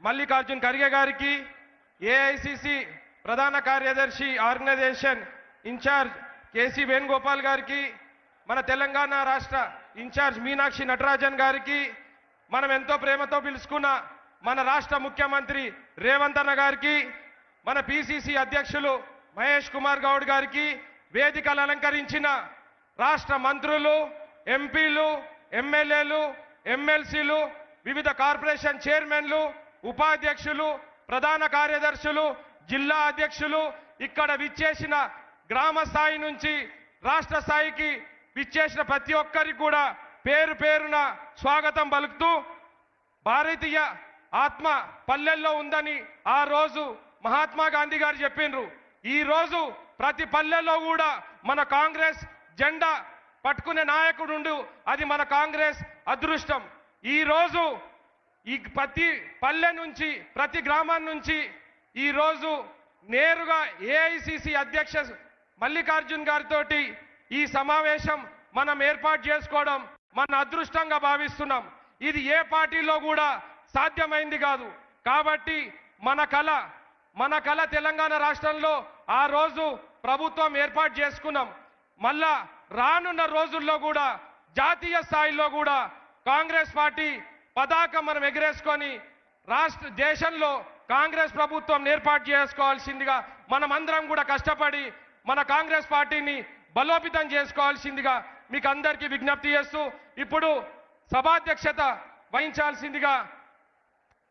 మల్లికార్జున్ ఖర్గే గారికి, ఏఐసిసి ప్రధాన కార్యదర్శి ఆర్గనైజేషన్ ఇన్ఛార్జ్ కేసీ వేణుగోపాల్ గారికి, మన తెలంగాణ రాష్ట్ర ఇన్ఛార్జ్ మీనాక్షి నటరాజన్ గారికి, మనం ఎంతో ప్రేమతో పిలుచుకున్న మన రాష్ట్ర ముఖ్యమంత్రి రేవంత్ అన్న గారికి, మన పిసిసి అధ్యక్షులు మహేష్ కుమార్ గౌడ్ గారికి, వేదికలు అలంకరించిన రాష్ట్ర మంత్రులు, ఎంపీలు, ఎమ్మెల్యేలు, ఎమ్మెల్సీలు, వివిధ కార్పొరేషన్ చైర్మన్లు, ఉపాధ్యక్షులు, ప్రధాన కార్యదర్శులు, జిల్లా అధ్యక్షులు, ఇక్కడ విచ్చేసిన గ్రామ స్థాయి నుంచి రాష్ట్ర స్థాయికి విచ్చేసిన ప్రతి ఒక్కరికి కూడా పేరు పేరున స్వాగతం పలుకుతూ, భారతీయ ఆత్మ పల్లెల్లో ఉందని ఆ రోజు మహాత్మా గాంధీ గారు చెప్పిండ్రు. ఈ రోజు ప్రతి పల్లెల్లో కూడా మన కాంగ్రెస్ జెండా పట్టుకునే నాయకుడు, అది మన కాంగ్రెస్ అదృష్టం. ఈ రోజు ఈ ప్రతి పల్లె నుంచి, ప్రతి గ్రామం నుంచి ఈ రోజు నేరుగా ఏఐసిసి అధ్యక్ష మల్లికార్జున్ గారితో ఈ సమావేశం మనం ఏర్పాటు చేసుకోవడం మన అదృష్టంగా భావిస్తున్నాం. ఇది ఏ పార్టీలో కూడా సాధ్యమైంది కాదు. కాబట్టి మన కళ తెలంగాణ రాష్ట్రంలో ఆ రోజు ప్రభుత్వం ఏర్పాటు చేసుకున్నాం. మళ్ళా రానున్న రోజుల్లో కూడా జాతీయ స్థాయిలో కూడా కాంగ్రెస్ పార్టీ పతాకం మనం ఎగరేసుకొని దేశంలో కాంగ్రెస్ ప్రభుత్వం ఏర్పాటు చేసుకోవాల్సిందిగా మనమందరం కూడా కష్టపడి మన కాంగ్రెస్ పార్టీని బలోపేతం చేసుకోవాల్సిందిగా మీకు అందరికీ విజ్ఞప్తి చేస్తూ, ఇప్పుడు సభాధ్యక్షత వహించాల్సిందిగా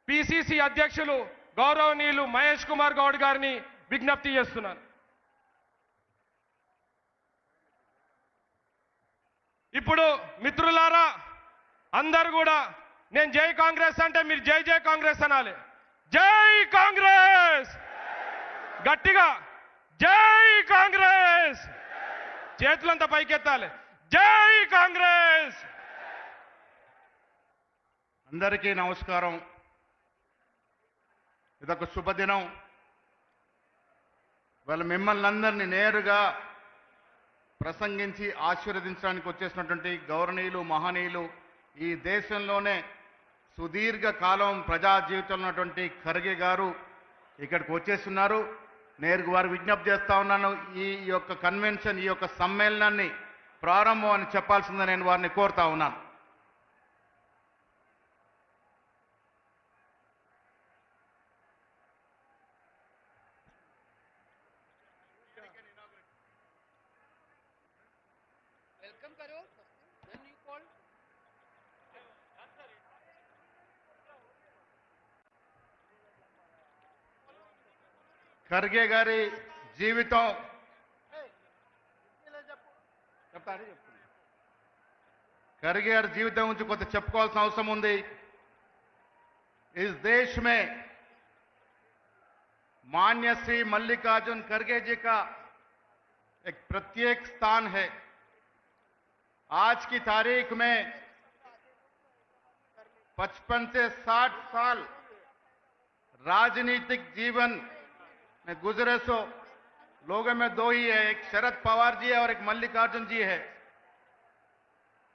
పిసిసి అధ్యక్షులు గౌరవనీయులు మహేష్ కుమార్ గౌడ్ గారిని విజ్ఞప్తి చేస్తున్నాను. ఇప్పుడు మిత్రులారా, అందరూ కూడా నేను జై కాంగ్రెస్ అంటే మీరు జై జై కాంగ్రెస్ అనాలి. జై కాంగ్రెస్, గట్టిగా జై కాంగ్రెస్, చేతులంతా పైకెత్తాలి. జై కాంగ్రెస్. అందరికీ నమస్కారం. ఇదొక శుభదినం. వాళ్ళ మిమ్మల్ని అందరినీ నేరుగా ప్రసంగించి ఆశీర్వదించడానికి వచ్చేసినటువంటి గౌరవనీయులు, మహనీయులు, ఈ దేశంలోనే సుదీర్ఘ కాలం ప్రజా జీవితంలో ఉన్నటువంటి ఖర్గే గారు ఇక్కడికి వచ్చేస్తున్నారు. నేరుగా వారు విజ్ఞప్తి చేస్తా ఉన్నాను, ఈ యొక్క కన్వెన్షన్, ఈ యొక్క సమ్మేళనాన్ని ప్రారంభం అని చెప్పాల్సిందని నేను వారిని కోరుతా ఉన్నాను. ఖర్గే గారి జీవితం ఖర్గే గారి జీవితం గురించి కొంత చెప్పుకోవాల్సిన అవసరం ఉంది. इस देश में माननीय श्री मल्लिकार्जुन खड़गे जी का एक प्रत्येक स्थान है. आज की तारीख में 55 से 60 साल राजनीतिक जीवन में गुजरे सो लोगों में दो ही है, एक शरद पवार जी है और एक मल्लिकार्जुन जी है.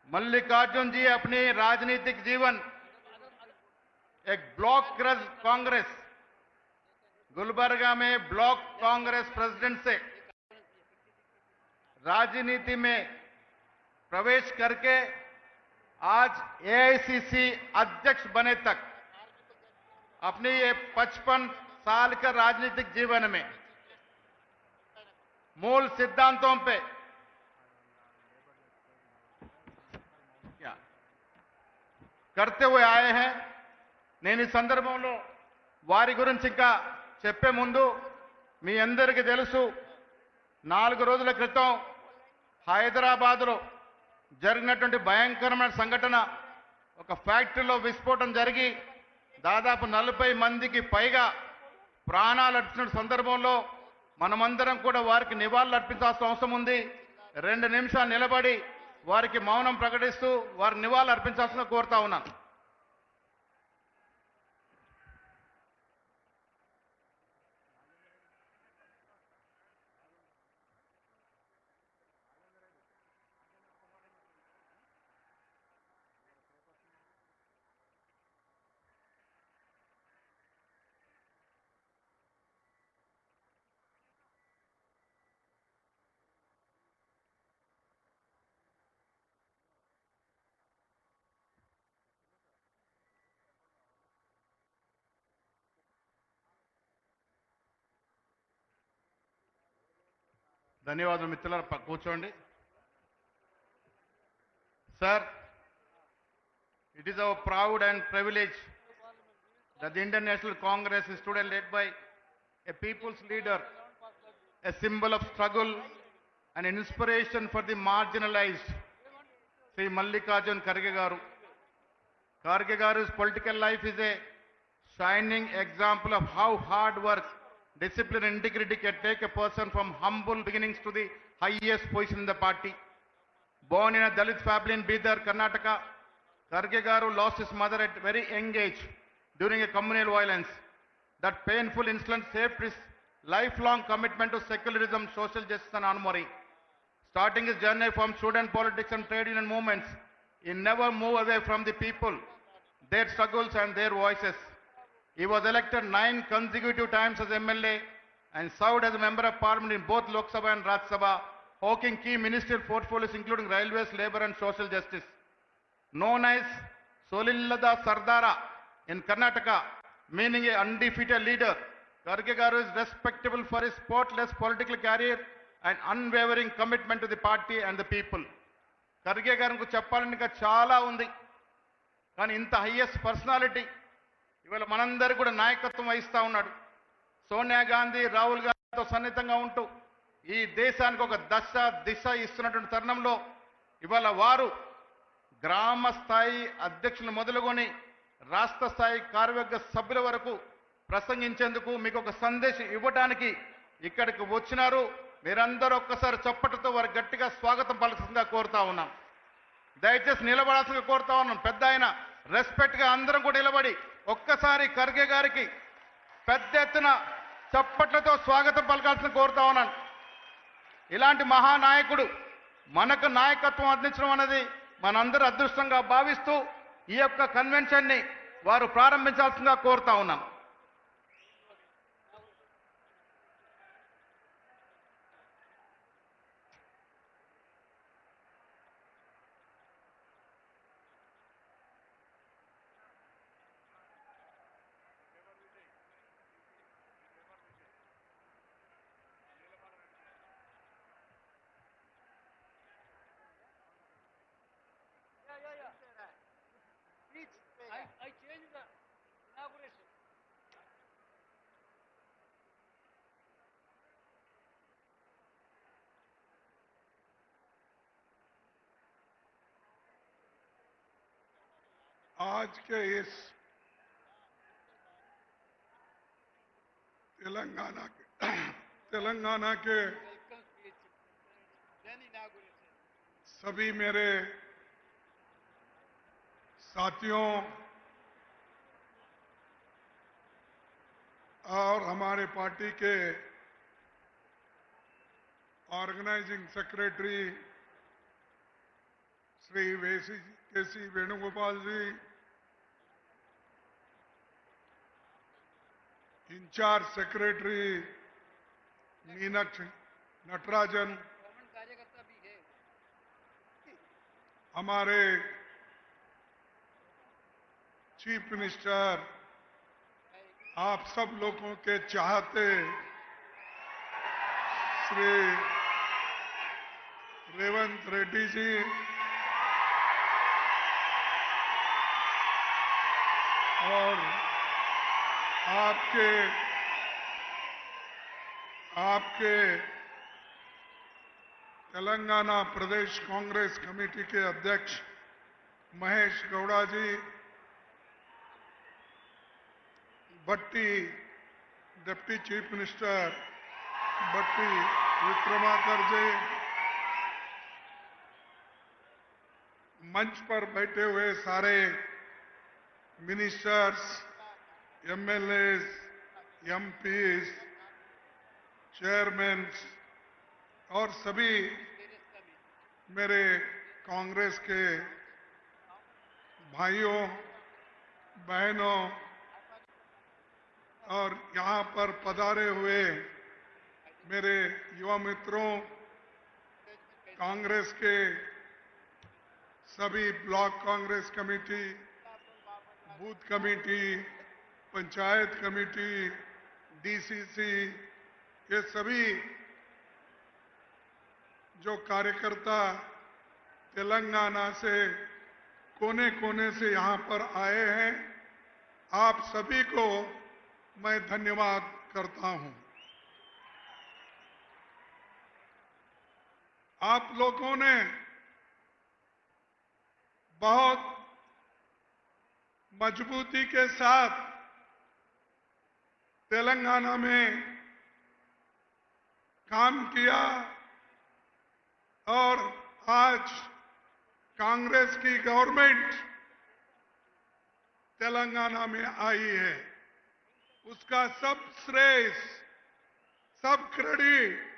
मल्लिकार्जुन जी अपनी राजनीतिक जीवन एक ब्लॉक कांग्रेस, गुलबर्गा में ब्लॉक कांग्रेस प्रेसिडेंट से राजनीति में प्रवेश करके आज एआईसीसी अध्यक्ष बने तक अपने ये 55 साल का राजनीतिक जीवन में मूल सिद्धांतों पे क्या करते हुए आए हैं. నేను ఈ సందర్భంలో వారి గురించి ఇంకా చెప్పే ముందు మీ అందరికీ తెలుసు, 4 రోజుల క్రితం హైదరాబాద్లో జరిగినటువంటి భయంకరమైన సంఘటన, ఒక ఫ్యాక్టరీలో విస్ఫోటం జరిగి దాదాపు 40 మందికి పైగా ప్రాణాలు అర్పించిన సందర్భంలో మనమందరం కూడా వారికి నివాళులు అర్పించాల్సిన అవసరం ఉంది. 2 నిమిషాలు నిలబడి వారికి మౌనం ప్రకటిస్తూ వారి నివాళులు అర్పించాల్సిన కోరుతా ఉన్నాను. ధన్యవాదాలు మిత్రులారా, కూర్చోండి. Sir, it is our proud and privilege that the Indian National Congress is today led by a people's leader, a symbol of struggle and an inspiration for the marginalized, Sri Mallikarjun Kharge garu. Kharge garu's political life is a shining example of how hard work, discipline and integrity can take a person from humble beginnings to the highest position in the party. Born in a Dalit family in Bidar, Karnataka, Kharge garu lost his mother at very young age during a communal violence. That painful incident shaped his lifelong commitment to secularism, social justice and honoring. Starting his journey from student politics and trade union movements, he never moved away from the people, their struggles and their voices. He was elected 9 consecutive times as MLA and served as a member of parliament in both Lok Sabha and Rajya Sabha, holding key ministerial portfolios including railways, labor and social justice. Known as Solillada Sardara in Karnataka, meaning an undefeated leader, Kharge garu is respectable for his spotless political career and unwavering commitment to the party and the people. Kharge garu చెప్పాలని ఇంకా చాలా ఉంది, కానీ ఇంత highest personality ఇవాళ మనందరూ కూడా నాయకత్వం వహిస్తూ ఉన్నాడు. సోనియా గాంధీ, రాహుల్ గాంధీతో సన్నిహితంగా ఉంటూ ఈ దేశానికి ఒక దశ దిశ ఇస్తున్నటువంటి తరుణంలో ఇవాళ వారు గ్రామ స్థాయి అధ్యక్షులు మొదలుకొని రాష్ట్ర స్థాయి కార్యవర్గ సభ్యుల వరకు ప్రసంగించేందుకు మీకు ఒక సందేశం ఇవ్వడానికి ఇక్కడికి వచ్చినారు. మీరందరూ ఒక్కసారి చప్పటితో వారి గట్టిగా స్వాగతం పలకాల్సిందిగా కోరుతా ఉన్నాం. దయచేసి నిలబడాల్సిందిగా కోరుతా ఉన్నాం. పెద్ద ఆయన రెస్పెక్ట్ గా అందరం కూడా నిలబడి ఒక్కసారి ఖర్గే గారికి పెద్ద ఎత్తున చప్పట్లతో స్వాగతం పలకాల్సిన కోరుతా ఉన్నాను. ఇలాంటి మహానాయకుడు మనకు నాయకత్వం అందించడం అనేది మనందరూ అదృష్టంగా భావిస్తూ ఈ యొక్క కన్వెన్షన్ ని వారు ప్రారంభించాల్సిందిగా కోరుతా ఉన్నాం. I changed the inauguration. आज के इस तेलंगाना के Welcome speech. Then inauguration. सभी मेरे साथियों और हमारे पार्टी के organising secretary Shri K C Venugopal ji, in-charge secretary Meenakshi Natarajan, government कार्यकर्ता भी है. हमारे चीफ मिनिस्टर, आप सब लोगों के चाहते श्री रेवंत रेड्डी जी, और आपके तेलंगाना प्रदेश कांग्रेस कमेटी के अध्यक्ष महेश गौड़ा जी, भट्टी डिप्टी चीफ मिनिस्टर भट्टी विक्रमाकर जी, मंच पर बैठे हुए सारे मिनिस्टर्स, एमएलएस, एमपीज, चेयरमैन और सभी मेरे कांग्रेस के भाइयों बहनों और यहाँ पर पधारे हुए मेरे युवा मित्रों, कांग्रेस के सभी block Congress committee, booth committee, panchayat committee, DCC, ये सभी जो कार्यकर्ता तेलंगाना से कोने कोने से यहां पर आए हैं, आप सभी को मैं धन्यवाद करता हूं। आप लोगों ने बहुत मजबूती के साथ तेलंगाना में काम किया और आज कांग्रेस की गवर्नमेंट तेलंगाना में आई है। उसका सब श्रेय, सब क्रेडिट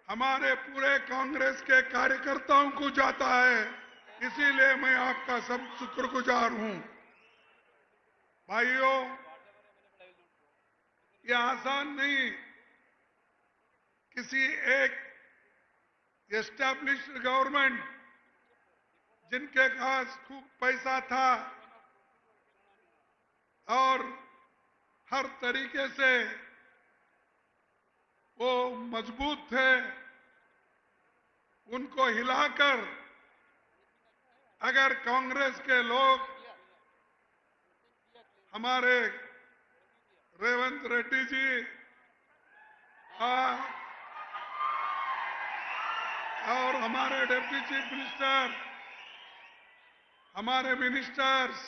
हमारे पूरे कांग्रेस के कार्यकर्ताओं को जाता है। इसीलिए मैं आपका सब शुक्रगुजार हूं। भाइयों, ये आसान नहीं, किसी एक एस्टैब्लिश्ड गवर्नमेंट जिनके पास खूब पैसा था और हर तरीके से वो मजबूत थे, उनको हिलाकर अगर कांग्रेस के लोग हमारे रेवंत रेड्डी जी और हमारे डिप्टी चीफ मिनिस्टर, हमारे मिनिस्टर्स,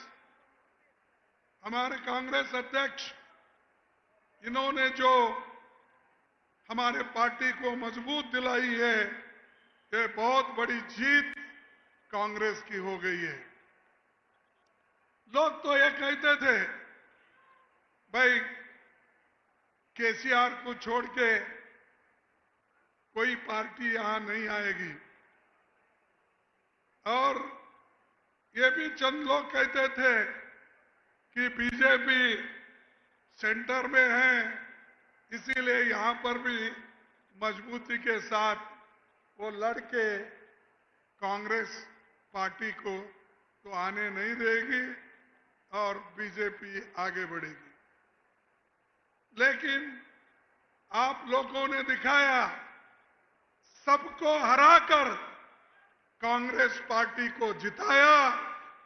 हमारे कांग्रेस अध्यक्ष, इन्होंने जो हमारे पार्टी को मजबूत दिलाई है, ये बहुत बड़ी जीत कांग्रेस की हो गई है। लोग तो ये कहते थे, भाई केसीआर को छोड़ के कोई पार्टी यहां नहीं आएगी, और ये भी चंद लोग कहते थे कि बीजेपी सेंटर में है, इसीलिए यहां पर भी मजबूती के साथ वो लड़के कांग्रेस पार्टी को तो आने नहीं देगी और बीजेपी आगे बढ़ेगी। लेकिन आप लोगों ने दिखाया, सबको हराकर कांग्रेस पार्टी को जिताया,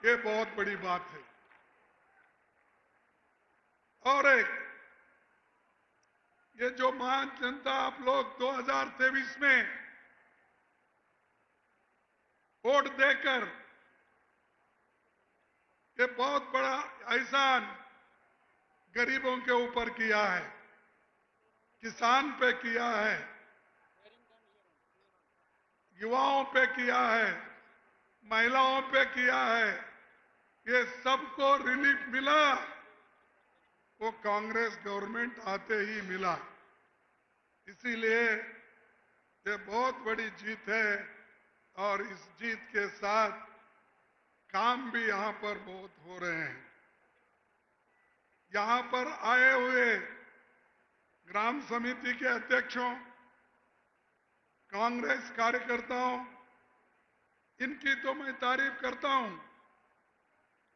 ये बहुत बड़ी बात है। और एक ये जो महान जनता आप लोग 2023 में वोट देकर ये बहुत बड़ा एहसान गरीबों के ऊपर किया है, किसान पे किया है, युवाओं पे किया है, महिलाओं पे किया है, ये सबको रिलीफ मिला, वो कांग्रेस गवर्नमेंट आते ही मिला। इसीलिए ये बहुत बड़ी जीत है और इस जीत के साथ काम भी यहां पर बहुत हो रहे हैं। यहां पर आए हुए ग्राम समिति के अध्यक्षों, कांग्रेस कार्यकर्ताओं, इनकी तो मैं तारीफ करता हूं।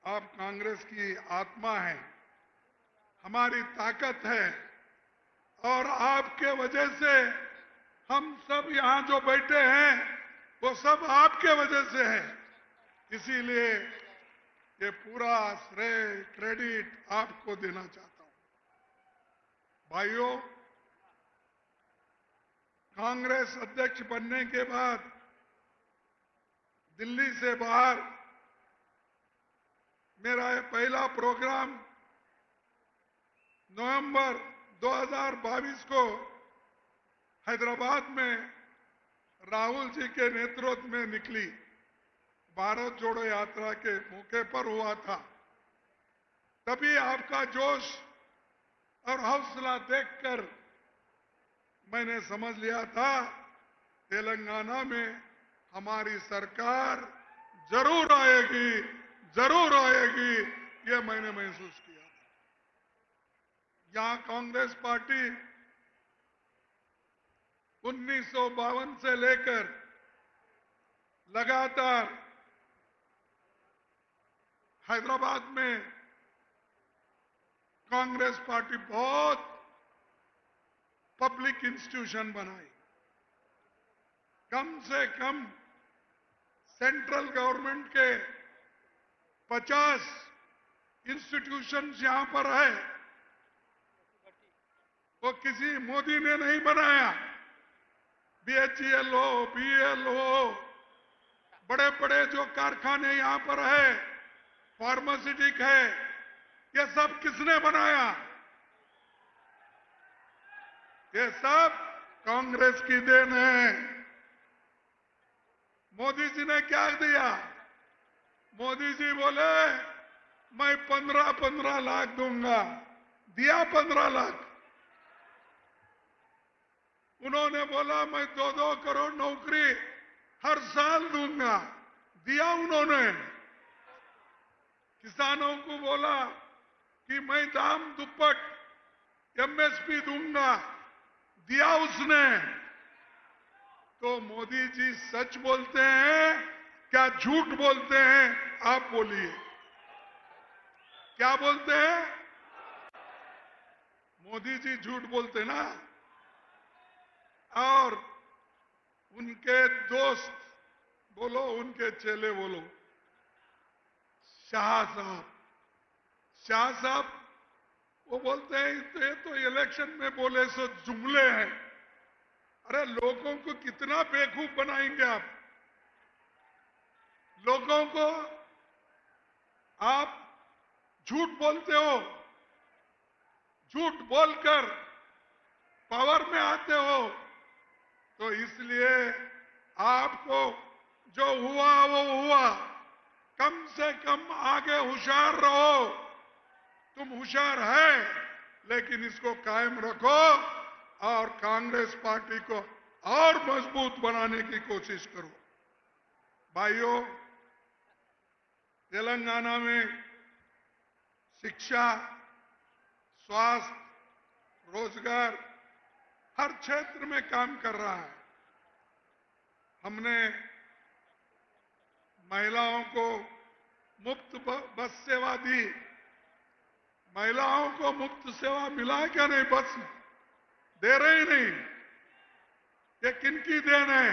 आप कांग्रेस की आत्मा है, हमारी ताकत है, और आपके वजह से हम सब यहां जो बैठे हैं वो सब आपके वजह से है। इसीलिए ये पूरा श्रेय, क्रेडिट आपको देना चाहता हूं। भाइयों, कांग्रेस अध्यक्ष बनने के बाद दिल्ली से बाहर मेरा ये पहला प्रोग्राम नवंबर 2022 को हैदराबाद में राहुल जी के नेतृत्व में निकली भारत जोड़ो यात्रा के मौके पर हुआ था। तभी आपका जोश और हौसला देखकर मैंने समझ लिया था, तेलंगाना में हमारी सरकार जरूर आएगी, जरूर आएगी, ये मैंने महसूस किया। यहां कांग्रेस पार्टी 1952 से लेकर लगातार हैदराबाद में कांग्रेस पार्टी बहुत पब्लिक इंस्टीट्यूशन बनाई। कम से कम सेंट्रल गवर्नमेंट के 50 इंस्टीट्यूशंस यहां पर है, वो किसी मोदी ने नहीं बनाया। BHEL हो, BEL हो, बड़े बड़े जो कारखाने यहां पर है, फार्मास्यूटिक है, ये सब किसने बनाया? ये सब कांग्रेस की देन है। मोदी जी ने क्या दिया? मोदी जी बोले मैं 15-15 लाख दूंगा, दिया 15 लाख। उन्होंने बोला मैं 2-2 करोड़ नौकरी हर साल दूंगा, दिया उन्होंने। किसानों को बोला कि मैं दाम दुप्पट MSP दूंगा, दिया उसने। तो मोदी जी सच बोलते हैं क्या झूठ बोलते हैं? आप बोलिए, क्या बोलते हैं? मोदी जी झूठ बोलते ना। और उनके दोस्त बोलो, उनके चेले बोलो, शाह साहब वो बोलते हैं ये तो इलेक्शन में बोले सो जुमले हैं। अरे लोगों को कितना बेवकूफ बनाएंगे आप? लोगों को आप झूठ बोलते हो, झूठ बोलकर पावर में आते हो। तो इसलिए आपको जो हुआ वो हुआ, कम से कम आगे होशियार रहो। तुम होशियार है, लेकिन इसको कायम रखो और कांग्रेस पार्टी को और मजबूत बनाने की कोशिश करो। भाइयों, तेलंगाना में शिक्षा, स्वास्थ्य, रोजगार हर क्षेत्र में काम कर रहा है। हमने महिलाओं को मुफ्त बस सेवा दी। महिलाओं को मुफ्त सेवा मिला है क्या? नहीं, बस दे रहे ही नहीं। ये किनकी देन है?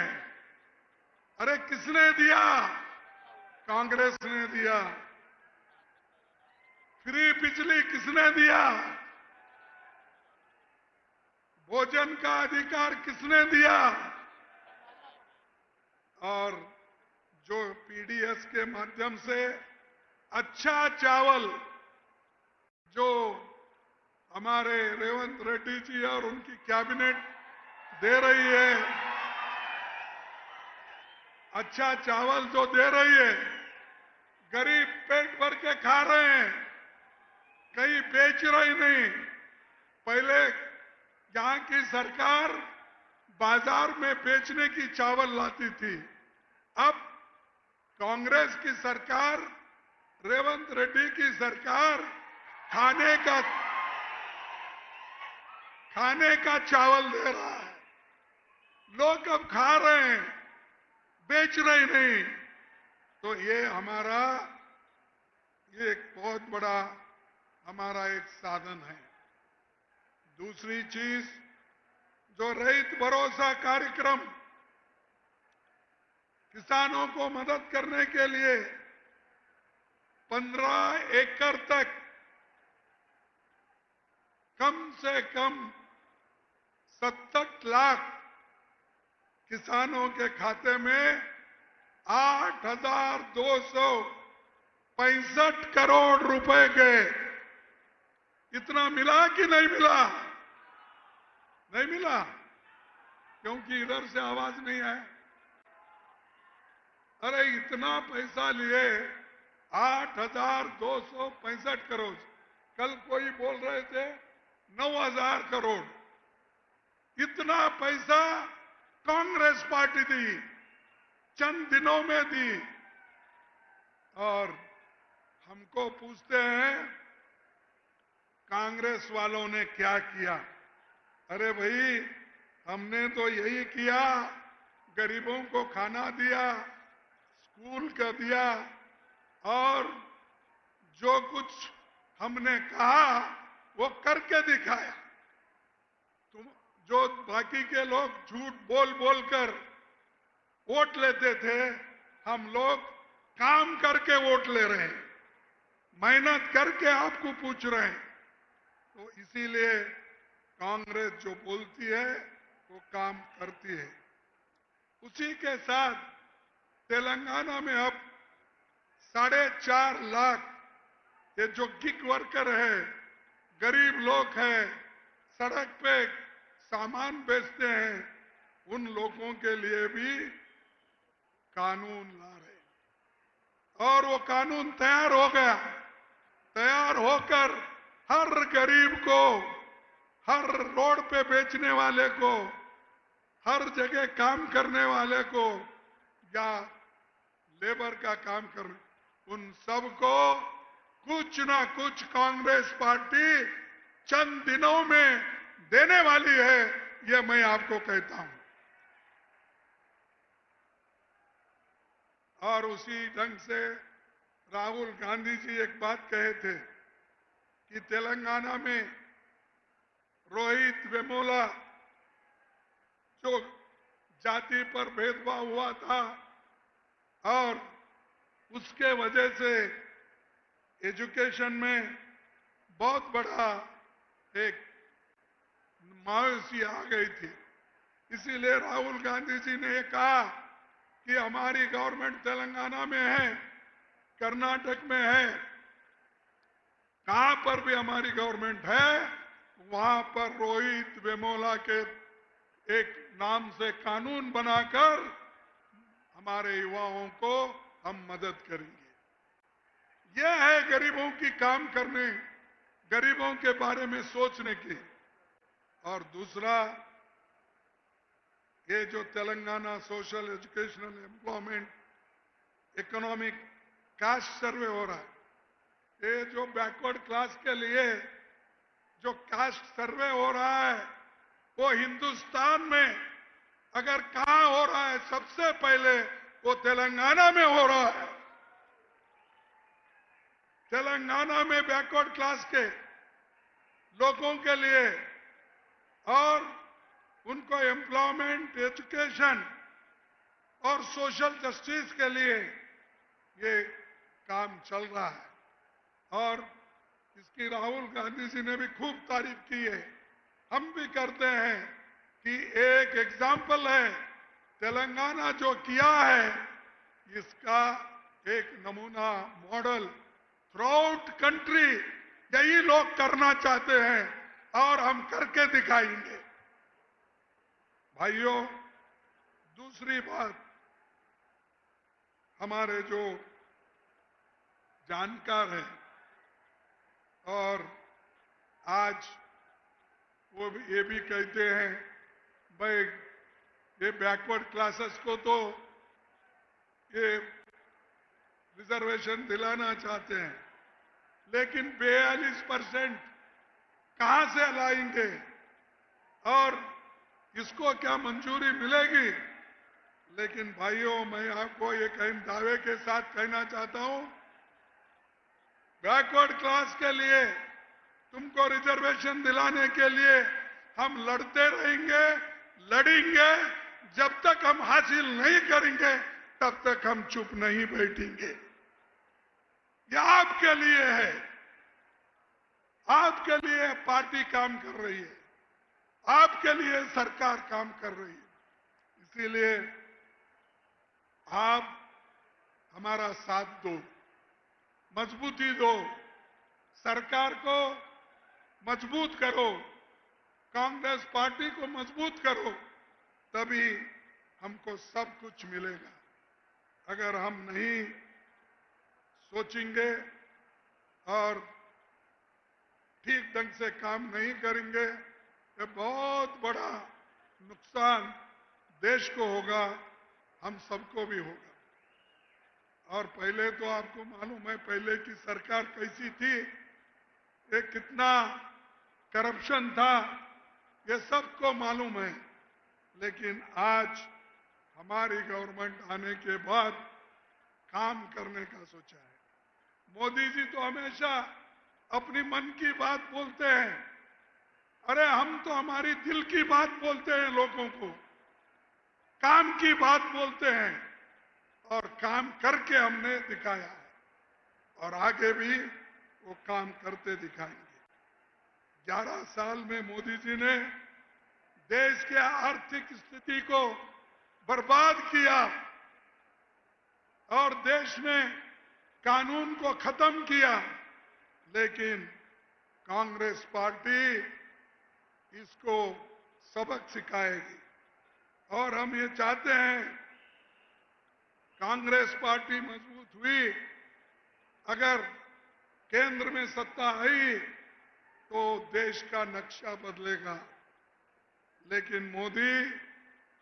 अरे किसने दिया? कांग्रेस ने दिया। फ्री बिजली किसने दिया? भोजन का अधिकार किसने दिया? और जो PDS के माध्यम से अच्छा चावल जो हमारे रेवंत रेड्डी जी और उनकी कैबिनेट दे रही है, अच्छा चावल जो दे रही है, गरीब पेट भर के खा रहे हैं, कहीं बेच रही नहीं। पहले यहाँ की सरकार बाजार में बेचने की चावल लाती थी। अब कांग्रेस की सरकार, रेवंत रेड्डी की सरकार खाने का चावल दे रहा है। लोग अब खा रहे हैं, बेच रहे नहीं। तो ये हमारा एक बहुत बड़ा हमारा एक साधन है। दूसरी चीज, जो रैत भरोसा कार्यक्रम किसानों को मदद करने के लिए 15 एकड़ तक कम से कम 70 लाख किसानों के खाते में 8,265 करोड़ रुपए गए। इतना मिला कि नहीं मिला? नहीं मिला, क्योंकि इधर से आवाज नहीं आया। अरे इतना पैसा लिए 8,265 करोड़। कल कोई बोल रहे थे 9,000 करोड़। इतना पैसा कांग्रेस पार्टी दी, चंद दिनों में दी। और हमको पूछते हैं कांग्रेस वालों ने क्या किया? अरे भाई, हमने तो यही किया, गरीबों को खाना दिया, स्कूल का दिया, और जो कुछ हमने कहा वो करके दिखाया। तुम जो बाकी के लोग झूठ बोल बोल कर वोट लेते थे, हम लोग काम करके वोट ले रहे हैं, मेहनत करके आपको पूछ रहे हैं। तो इसीलिए कांग्रेस जो बोलती है वो काम करती है। उसी के साथ तेलंगाना में अब 4.5 लाख ये जो गिग वर्कर है, गरीब लोग हैं, सड़क पे सामान बेचते हैं, उन लोगों के लिए भी कानून ला रहे हैं। और वो कानून तैयार हो गया। तैयार होकर हर गरीब को, हर रोड पे बेचने वाले को, हर जगह काम करने वाले को या लेबर का काम करने, उन सबको कुछ ना कुछ कांग्रेस पार्टी चंद दिनों में देने वाली है, ये मैं आपको कहता हूं। और उसी ढंग से राहुल गांधी जी एक बात कहे थे कि तेलंगाना में रोहित वेमुला जो जाति पर भेदभाव हुआ था और उसके वजह से एजुकेशन में बहुत बड़ा एक मायूसी आ गई थी। इसीलिए राहुल गांधी जी ने कहा कि हमारी गवर्नमेंट तेलंगाना में है, कर्नाटक में है, कहां पर भी हमारी गवर्नमेंट है, वहां पर रोहित वेमुला के एक नाम से कानून बनाकर हमारे युवाओं को हम मदद करेंगे। यह है गरीबों की काम करने, गरीबों के बारे में सोचने की। और दूसरा, ये जो Telangana social educational employment economic cast सर्वे हो रहा है, ये जो बैकवर्ड क्लास के लिए जो कास्ट सर्वे हो रहा है, वो हिंदुस्तान में अगर कहां हो रहा है सबसे पहले वो तेलंगाना में हो रहा है। तेलंगाना में बैकवर्ड क्लास के लोगों के लिए और उनको एम्प्लॉयमेंट, एजुकेशन और सोशल जस्टिस के लिए ये काम चल रहा है। और इसकी राहुल गांधी जी ने भी खूब तारीफ की है, हम भी करते हैं कि एक एग्जाम्पल है तेलंगाना जो किया है, इसका एक नमूना मॉडल थ्रू आउट कंट्री यही लोग करना चाहते हैं और हम करके दिखाएंगे। भाइयों, दूसरी बात, हमारे जो जानकार हैं और आज वो भी ये भी कहते हैं भाई ये बैकवर्ड क्लासेस को तो ये रिजर्वेशन दिलाना चाहते हैं, लेकिन 42% कहां से लाएंगे और इसको क्या मंजूरी मिलेगी? लेकिन भाइयों, मैं आपको ये दावे के साथ कहना चाहता हूं, बैकवर्ड क्लास के लिए तुमको रिजर्वेशन दिलाने के लिए हम लड़ते रहेंगे, लड़ेंगे। जब तक हम हासिल नहीं करेंगे तब तक हम चुप नहीं बैठेंगे। यह आपके लिए है, आपके लिए पार्टी काम कर रही है, आपके लिए सरकार काम कर रही है। इसीलिए आप हमारा साथ दो, मजबूती दो, सरकार को मजबूत करो, कांग्रेस पार्टी को मजबूत करो, तभी हमको सब कुछ मिलेगा। अगर हम नहीं सोचेंगे और ठीक ढंग से काम नहीं करेंगे, ये बहुत बड़ा नुकसान देश को होगा, हम सबको भी होगा। और पहले तो आपको मालूम है पहले की सरकार कैसी थी, ये कितना करप्शन था, ये सबको मालूम है। लेकिन आज हमारी गवर्नमेंट आने के बाद काम करने का सोचा है। मोदी जी तो हमेशा अपनी मन की बात बोलते हैं, अरे हम तो हमारी दिल की बात बोलते हैं लोगों को। काम की बात बोलते हैं और काम करके हमने दिखाया है और आगे भी वो काम करते दिखाएंगे। 11 साल में मोदी जी ने देश के आर्थिक स्थिति को बर्बाद किया और देश में कानून को खत्म किया, लेकिन कांग्रेस पार्टी इसको सबक सिखाएगी और हम ये चाहते हैं कांग्रेस पार्टी मजबूत हुई, अगर केंद्र में सत्ता आई तो देश का नक्शा बदलेगा। लेकिन मोदी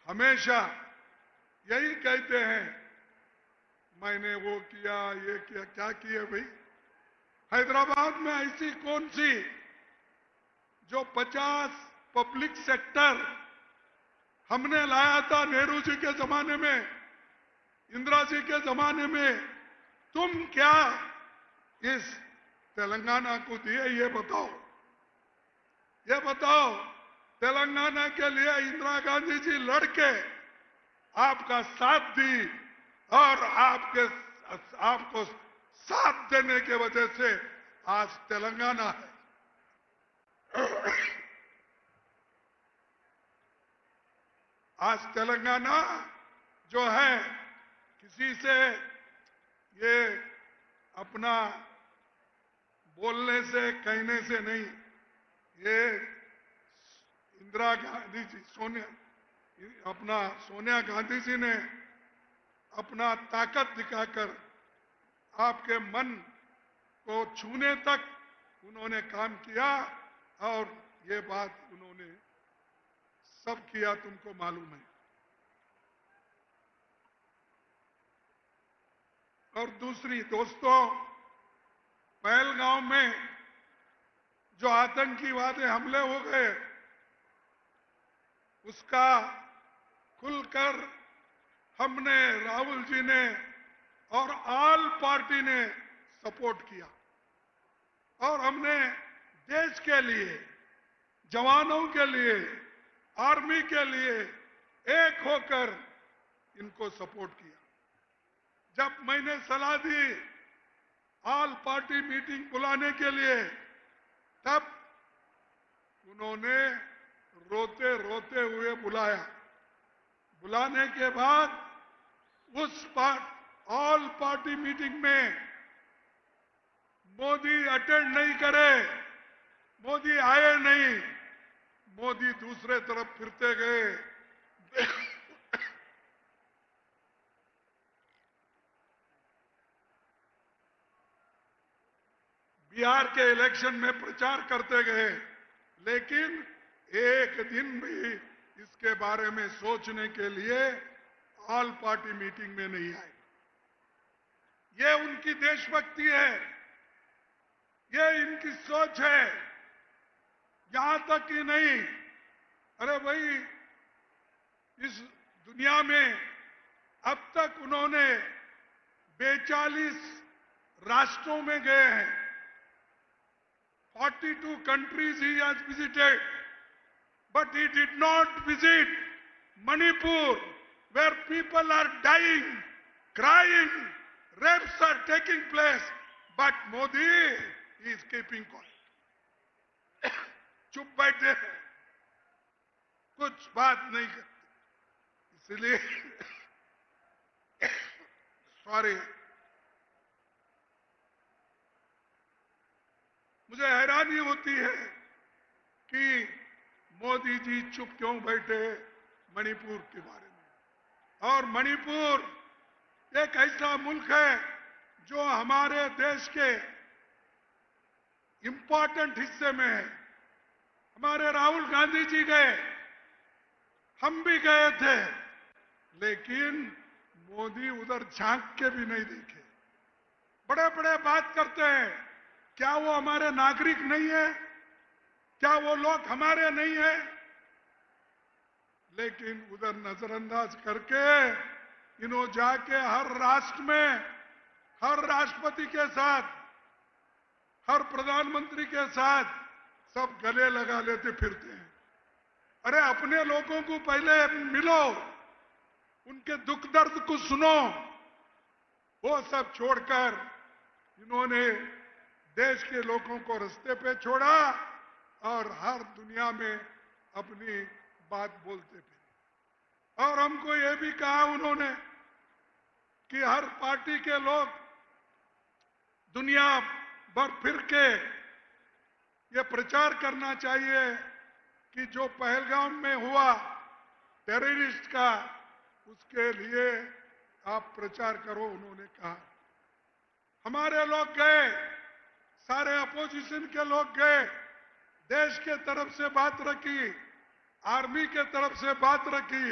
हमेशा यही कहते हैं, मैंने वो किया, ये किया। क्या किया भाई? हैदराबाद में ऐसी कौन सी जो 50 पब्लिक सेक्टर हमने लाया था नेहरू जी के जमाने में, इंदिरा जी के जमाने में, तुम क्या इस तेलंगाना को दिए? ये बताओ, ये बताओ। तेलंगाना के लिए इंदिरा गांधी जी लड़के आपका साथ दी और आपको साथ देने के वजह से आज तेलंगाना है। आज तेलंगाना जो है किसी से ये अपना बोलने से कहने से नहीं, ये इंदिरा गांधी जी सोनिया गांधी जी ने अपना ताकत दिखाकर आपके मन को छूने तक उन्होंने काम किया और ये बात उन्होंने सब किया, तुमको मालूम है। और दूसरी दोस्तों, पहलगांव में जो आतंकीवादी हमले हो गए उसका खुलकर हमने, राहुल जी ने और ऑल पार्टी ने सपोर्ट किया और हमने देश के लिए, जवानों के लिए, आर्मी के लिए एक होकर इनको सपोर्ट किया। जब मैंने सलाह दी ऑल पार्टी मीटिंग बुलाने के लिए, तब उन्होंने रोते रोते हुए बुलाया। बुलाने के बाद उस ऑल पार्टी मीटिंग में मोदी अटेंड नहीं करे, मोदी आए नहीं, मोदी दूसरे तरफ फिरते गए। बिहार के इलेक्शन में प्रचार करते गए, लेकिन एक दिन भी इसके बारे में सोचने के लिए ऑल पार्टी मीटिंग में नहीं आए। ये उनकी देशभक्ति है, ये इनकी सोच है। यहां तक कि नहीं, अरे भाई, इस दुनिया में अब तक उन्होंने 42 राष्ट्रों में गए हैं। 42 countries he has visited, but he did not visit Manipur, where people are dying, crying, rapes are taking place, but Modi is keeping quiet. चुप बैठे हैं, कुछ बात नहीं करते। इसलिए सॉरी, मुझे हैरानी होती है कि मोदी जी चुप क्यों बैठे मणिपुर के बारे में। और मणिपुर एक ऐसा मुल्क है जो हमारे देश के इंपॉर्टेंट हिस्से में है। हमारे राहुल गांधी जी गए, हम भी गए थे, लेकिन मोदी उधर झांक के भी नहीं देखे। बड़े बड़े बात करते हैं, क्या वो हमारे नागरिक नहीं है? क्या वो लोग हमारे नहीं है? लेकिन उधर नजरअंदाज करके इन्हों जाके हर राष्ट्र में, हर राष्ट्रपति के साथ, हर प्रधानमंत्री के साथ सब गले लगा लेते फिरते हैं। अरे अपने लोगों को पहले मिलो, उनके दुख दर्द को सुनो। वो सब छोड़कर इन्होंने देश के लोगों को रास्ते पे छोड़ा और हर दुनिया में अपनी बात बोलते फिरे। और हमको ये भी कहा उन्होंने कि हर पार्टी के लोग दुनिया भर फिर के ये प्रचार करना चाहिए कि जो पहलगाम में हुआ टेररिस्ट का, उसके लिए आप प्रचार करो, उन्होंने कहा। हमारे लोग गए, सारे अपोजिशन के लोग गए, देश के तरफ से बात रखी, आर्मी के तरफ से बात रखी,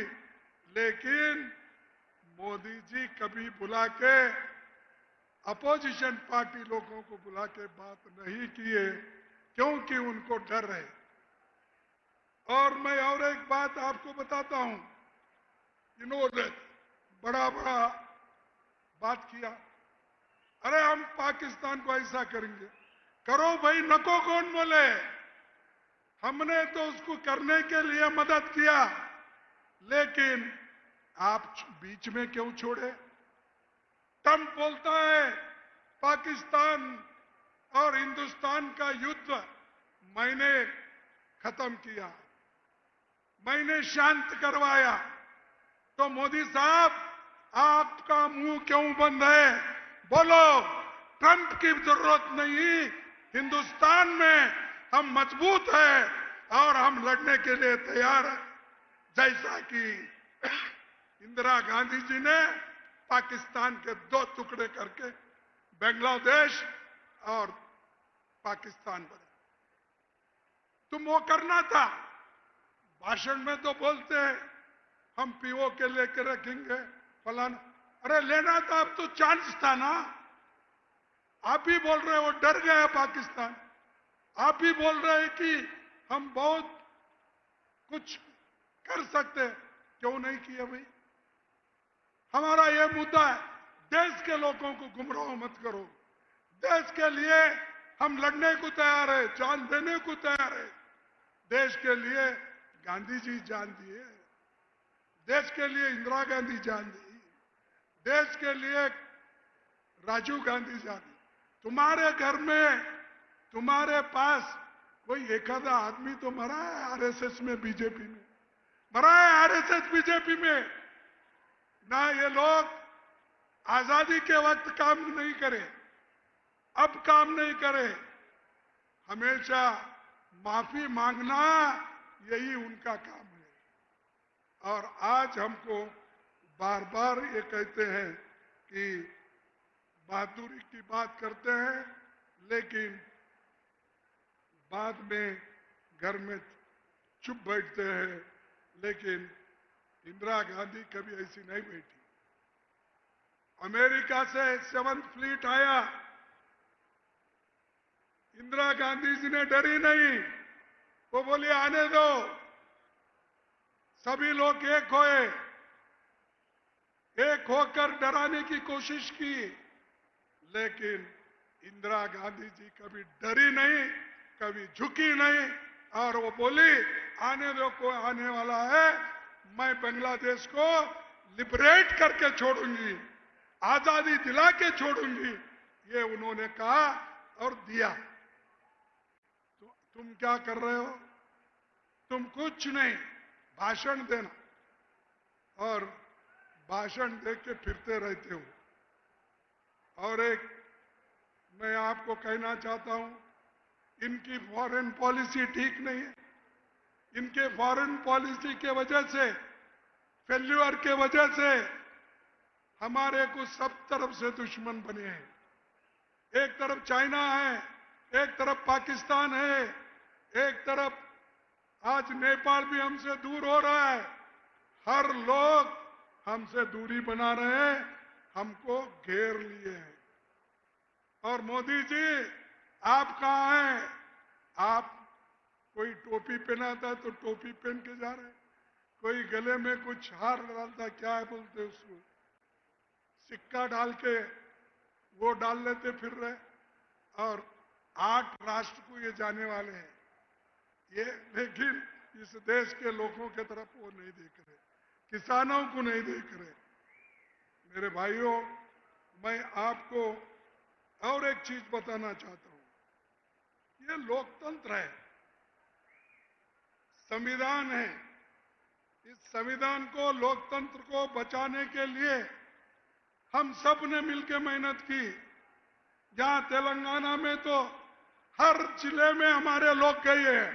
लेकिन मोदी जी कभी बुला के अपोजिशन पार्टी लोगों को बुला के बात नहीं किए, क्योंकि उनको डर है। और मैं और एक बात आपको बताता हूं, इन्होंने बड़ा बड़ा बात किया, अरे हम पाकिस्तान को ऐसा करेंगे। करो भाई, नको कौन बोले? हमने तो उसको करने के लिए मदद किया, लेकिन आप बीच में क्यों छोड़े? ट्रंप बोलता है पाकिस्तान और हिंदुस्तान का युद्ध मैंने खत्म किया, मैंने शांत करवाया। तो मोदी साहब, आपका मुंह क्यों बंद है? बोलो, ट्रंप की जरूरत नहीं, हिंदुस्तान में हम मजबूत हैं और हम लड़ने के लिए तैयार हैं। जैसा कि इंदिरा गांधी जी ने पाकिस्तान के 2 टुकड़े करके बांग्लादेश और पाकिस्तान बने। तुम वो करना था। भाषण में तो बोलते हैं हम पीओ के लेके रखेंगे फलाना, अरे लेना था, अब तो चांस था ना। आप ही बोल रहे हो डर गया पाकिस्तान, आप ही बोल रहे हैं कि हम बहुत कुछ कर सकते, क्यों नहीं किया भाई? हमारा ये मुद्दा है, देश के लोगों को गुमराह मत करो। देश के लिए हम लड़ने को तैयार है, जान देने को तैयार है। देश के लिए गांधी जी जान दिए, देश के लिए इंदिरा गांधी जान दी, देश के लिए राजीव गांधी जान दी। तुम्हारे घर में, तुम्हारे पास कोई एक आधा आदमी तो मरा है आरएसएस में, बीजेपी में मरा है, आरएसएस बीजेपी में ना। ये लोग आजादी के वक्त काम नहीं करे, अब काम नहीं करे, हमेशा माफी मांगना यही उनका काम है। और आज हमको बार बार ये कहते हैं कि बहादुरी की बात करते हैं, लेकिन बाद में घर में चुप बैठते हैं। लेकिन इंदिरा गांधी कभी ऐसी नहीं बैठी। अमेरिका से 7th फ्लीट आया, इंदिरा गांधी जी ने डरी नहीं, वो बोली आने दो। सभी लोग एक होए, एक होकर डराने की कोशिश की, लेकिन इंदिरा गांधी जी कभी डरी नहीं, कभी झुकी नहीं, और वो बोली आने दो, कोई आने वाला है, मैं बांग्लादेश को लिबरेट करके छोड़ूंगी, आजादी दिला के छोड़ूंगी, ये उन्होंने कहा और दिया। तो तुम क्या कर रहे हो? तुम कुछ नहीं, भाषण देना और भाषण दे के फिरते रहते हो। और एक मैं आपको कहना चाहता हूं, इनकी फॉरेन पॉलिसी ठीक नहीं है। इनके फॉरेन पॉलिसी के वजह से, फेल्यूर के वजह से हमारे को सब तरफ से दुश्मन बने हैं। एक तरफ चाइना है, एक तरफ पाकिस्तान है, एक तरफ आज नेपाल भी हमसे दूर हो रहा है। हर लोग हमसे दूरी बना रहे हैं, हमको घेर लिए हैं। और मोदी जी आप कहां हैं? आप कोई टोपी पहना था तो टोपी पहन के जा रहे, कोई गले में कुछ हार डालता, क्या है बोलते उसको, सिक्का डाल के वो डाल लेते फिर रहे। और 8 राष्ट्र को ये जाने वाले हैं ये, लेकिन इस देश के लोगों के तरफ वो नहीं देख रहे किसानों को नहीं देख रहे। मेरे भाइयों, मैं आपको और एक चीज बताना चाहता हूं। ये लोकतंत्र है, संविधान है। इस संविधान को, लोकतंत्र को बचाने के लिए हम सब ने मिलकर मेहनत की। जहां तेलंगाना में तो हर जिले में हमारे लोग गए हैं,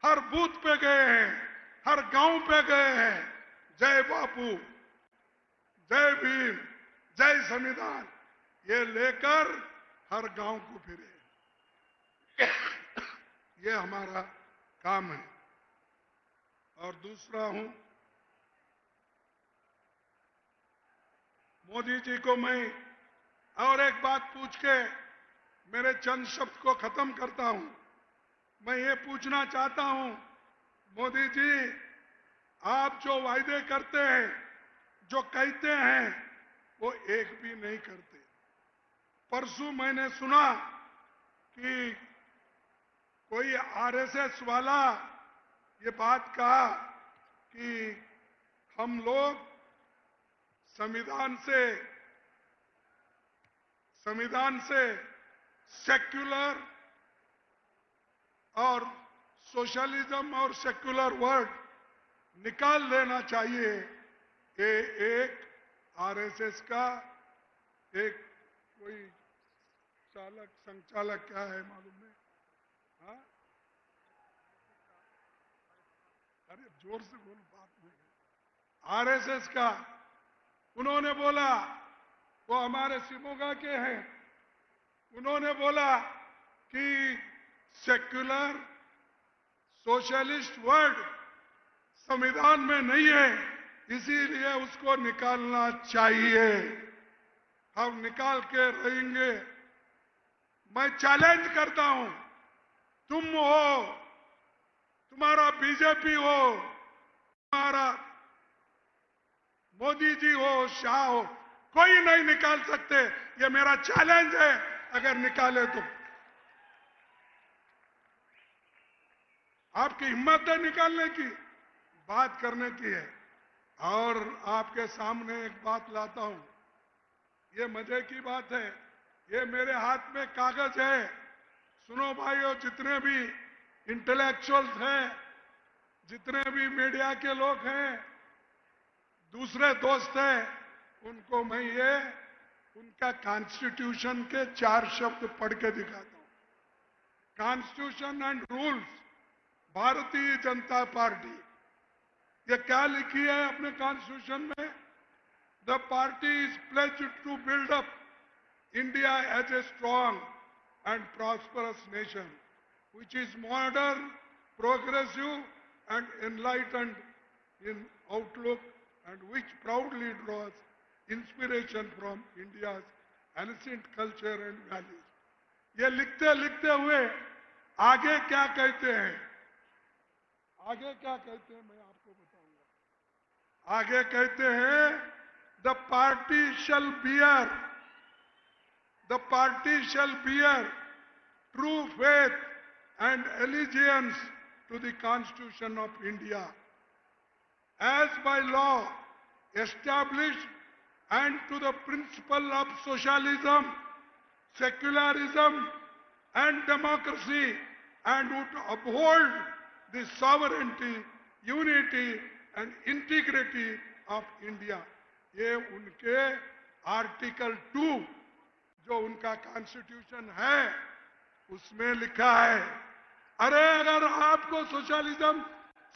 हर बूथ पे गए हैं, हर गांव पे गए हैं। जय बापू, जय भीम, जय संविधान ये लेकर हर गांव को फिरे। ये हमारा काम है। और दूसरा हूं, मोदी जी को मैं और एक बात पूछ के मेरे चंद शब्द को खत्म करता हूं। मैं ये पूछना चाहता हूं, मोदी जी, आप जो वायदे करते हैं, जो कहते हैं, वो एक भी नहीं करते। परसों मैंने सुना कि कोई आरएसएस वाला ये बात कहा कि हम लोग संविधान से सेक्युलर और सोशलिज्म और सेक्युलर वर्ड निकाल देना चाहिए। ये एक आरएसएस का एक कोई चालक संचालक क्या है मालूम नहीं? हाँ? अरे जोर से बोलो, बात नहीं। आरएसएस का उन्होंने बोला, वो हमारे शिमोगा के हैं, उन्होंने बोला कि सेक्युलर सोशलिस्ट वर्ड संविधान में नहीं है, इसीलिए उसको निकालना चाहिए। हम निकाल के रहेंगे। मैं चैलेंज करता हूं, तुम हो, तुम्हारा बीजेपी हो, तुम्हारा मोदी जी हो, शाह हो, कोई नहीं निकाल सकते। ये मेरा चैलेंज है, अगर निकाले तो। आपकी हिम्मत है निकालने की, बात करने की है। और आपके सामने एक बात लाता हूं, ये मजे की बात है। ये मेरे हाथ में कागज है। सुनो भाइयों, जितने भी इंटेलेक्चुअल्स हैं, जितने भी मीडिया के लोग हैं, दूसरे दोस्त हैं, उनको मैं ये उनका कॉन्स्टिट्यूशन के 4 शब्द पढ़ के दिखाता हूं। Constitution and rules, Bharatiya Janata party, ये क्या लिखी है अपने कॉन्स्टिट्यूशन में? The party is pledged to build up India as a strong and prosperous nation which is modern, progressive and enlightened in outlook and which proudly draws inspiration from India's ancient culture and values. ये लिखते लिखते हुए आगे क्या कहते हैं? आगे क्या कहते हैं मैं आपको बताऊंगा। आगे कहते हैं, the party shall bear true faith and allegiance to the Constitution of India, as by law established, and to the principle of socialism, secularism, and democracy, and would uphold the sovereignty, unity, and integrity of India. ये उनके article 2 जो उनका constitution है, उसमें लिखा है। अरे अगर आपको सोशलिज्म,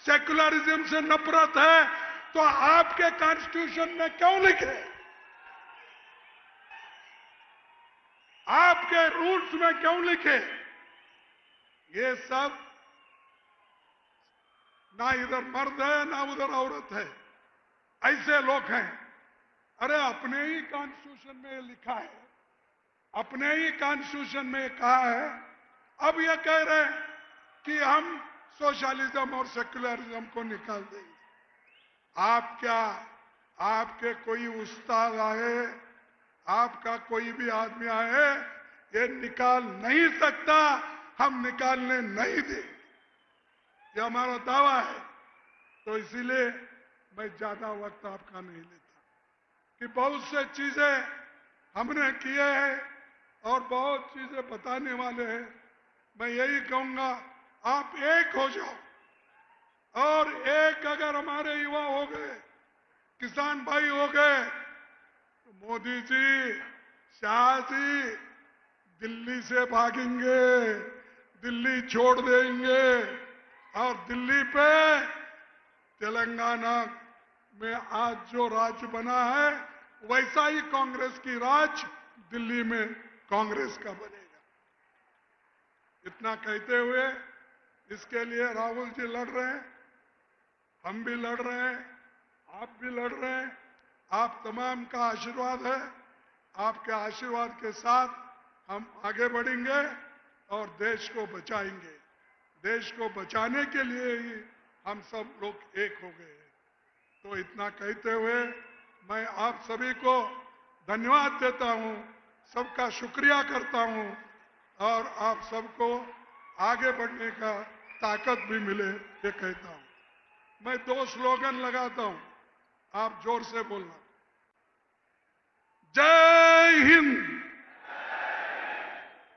सेकुलरिज्म से नफरत है तो आपके कॉन्स्टिट्यूशन में क्यों लिखे? आपके रूल्स में क्यों लिखे? ये सब ना इधर मर्द है ना उधर औरत है, ऐसे लोग हैं। अरे अपने ही कॉन्स्टिट्यूशन में लिखा है, अपने ही कॉन्स्टिट्यूशन में कहा है, अब ये कह रहे हैं कि हम सोशलिज्म और सेकुलरिज्म को निकाल देंगे। आप क्या, आपके कोई उस्ताद आए, आपका कोई भी आदमी आए, ये निकाल नहीं सकता, हम निकालने नहीं देंगे, ये हमारा दावा है। तो इसीलिए मैं ज्यादा वक्त आपका नहीं लेता कि बहुत से चीजें हमने किए हैं और बहुत चीजें बताने वाले हैं। मैं यही कहूंगा, आप एक हो जाओ और एक अगर हमारे युवा हो गए, किसान भाई हो गए, तो मोदी जी, शाह जी दिल्ली से भागेंगे, दिल्ली छोड़ देंगे और दिल्ली पे तेलंगाना में आज जो राज्य बना है वैसा ही कांग्रेस की राज दिल्ली में कांग्रेस का बनेगा। इतना कहते हुए इसके लिए राहुल जी लड़ रहे हैं, हम भी लड़ रहे हैं, आप भी लड़ रहे हैं। आप तमाम का आशीर्वाद है। आपके आशीर्वाद के साथ हम आगे बढ़ेंगे और देश को बचाएंगे। देश को बचाने के लिए ही हम सब लोग एक हो गए हैं। तो इतना कहते हुए मैं आप सभी को धन्यवाद देता हूं, सबका शुक्रिया करता हूं और आप सबको आगे बढ़ने का ताकत भी मिले ये कहता हूं। मैं 2 स्लोगन लगाता हूं, आप जोर से बोलना। जय हिंद।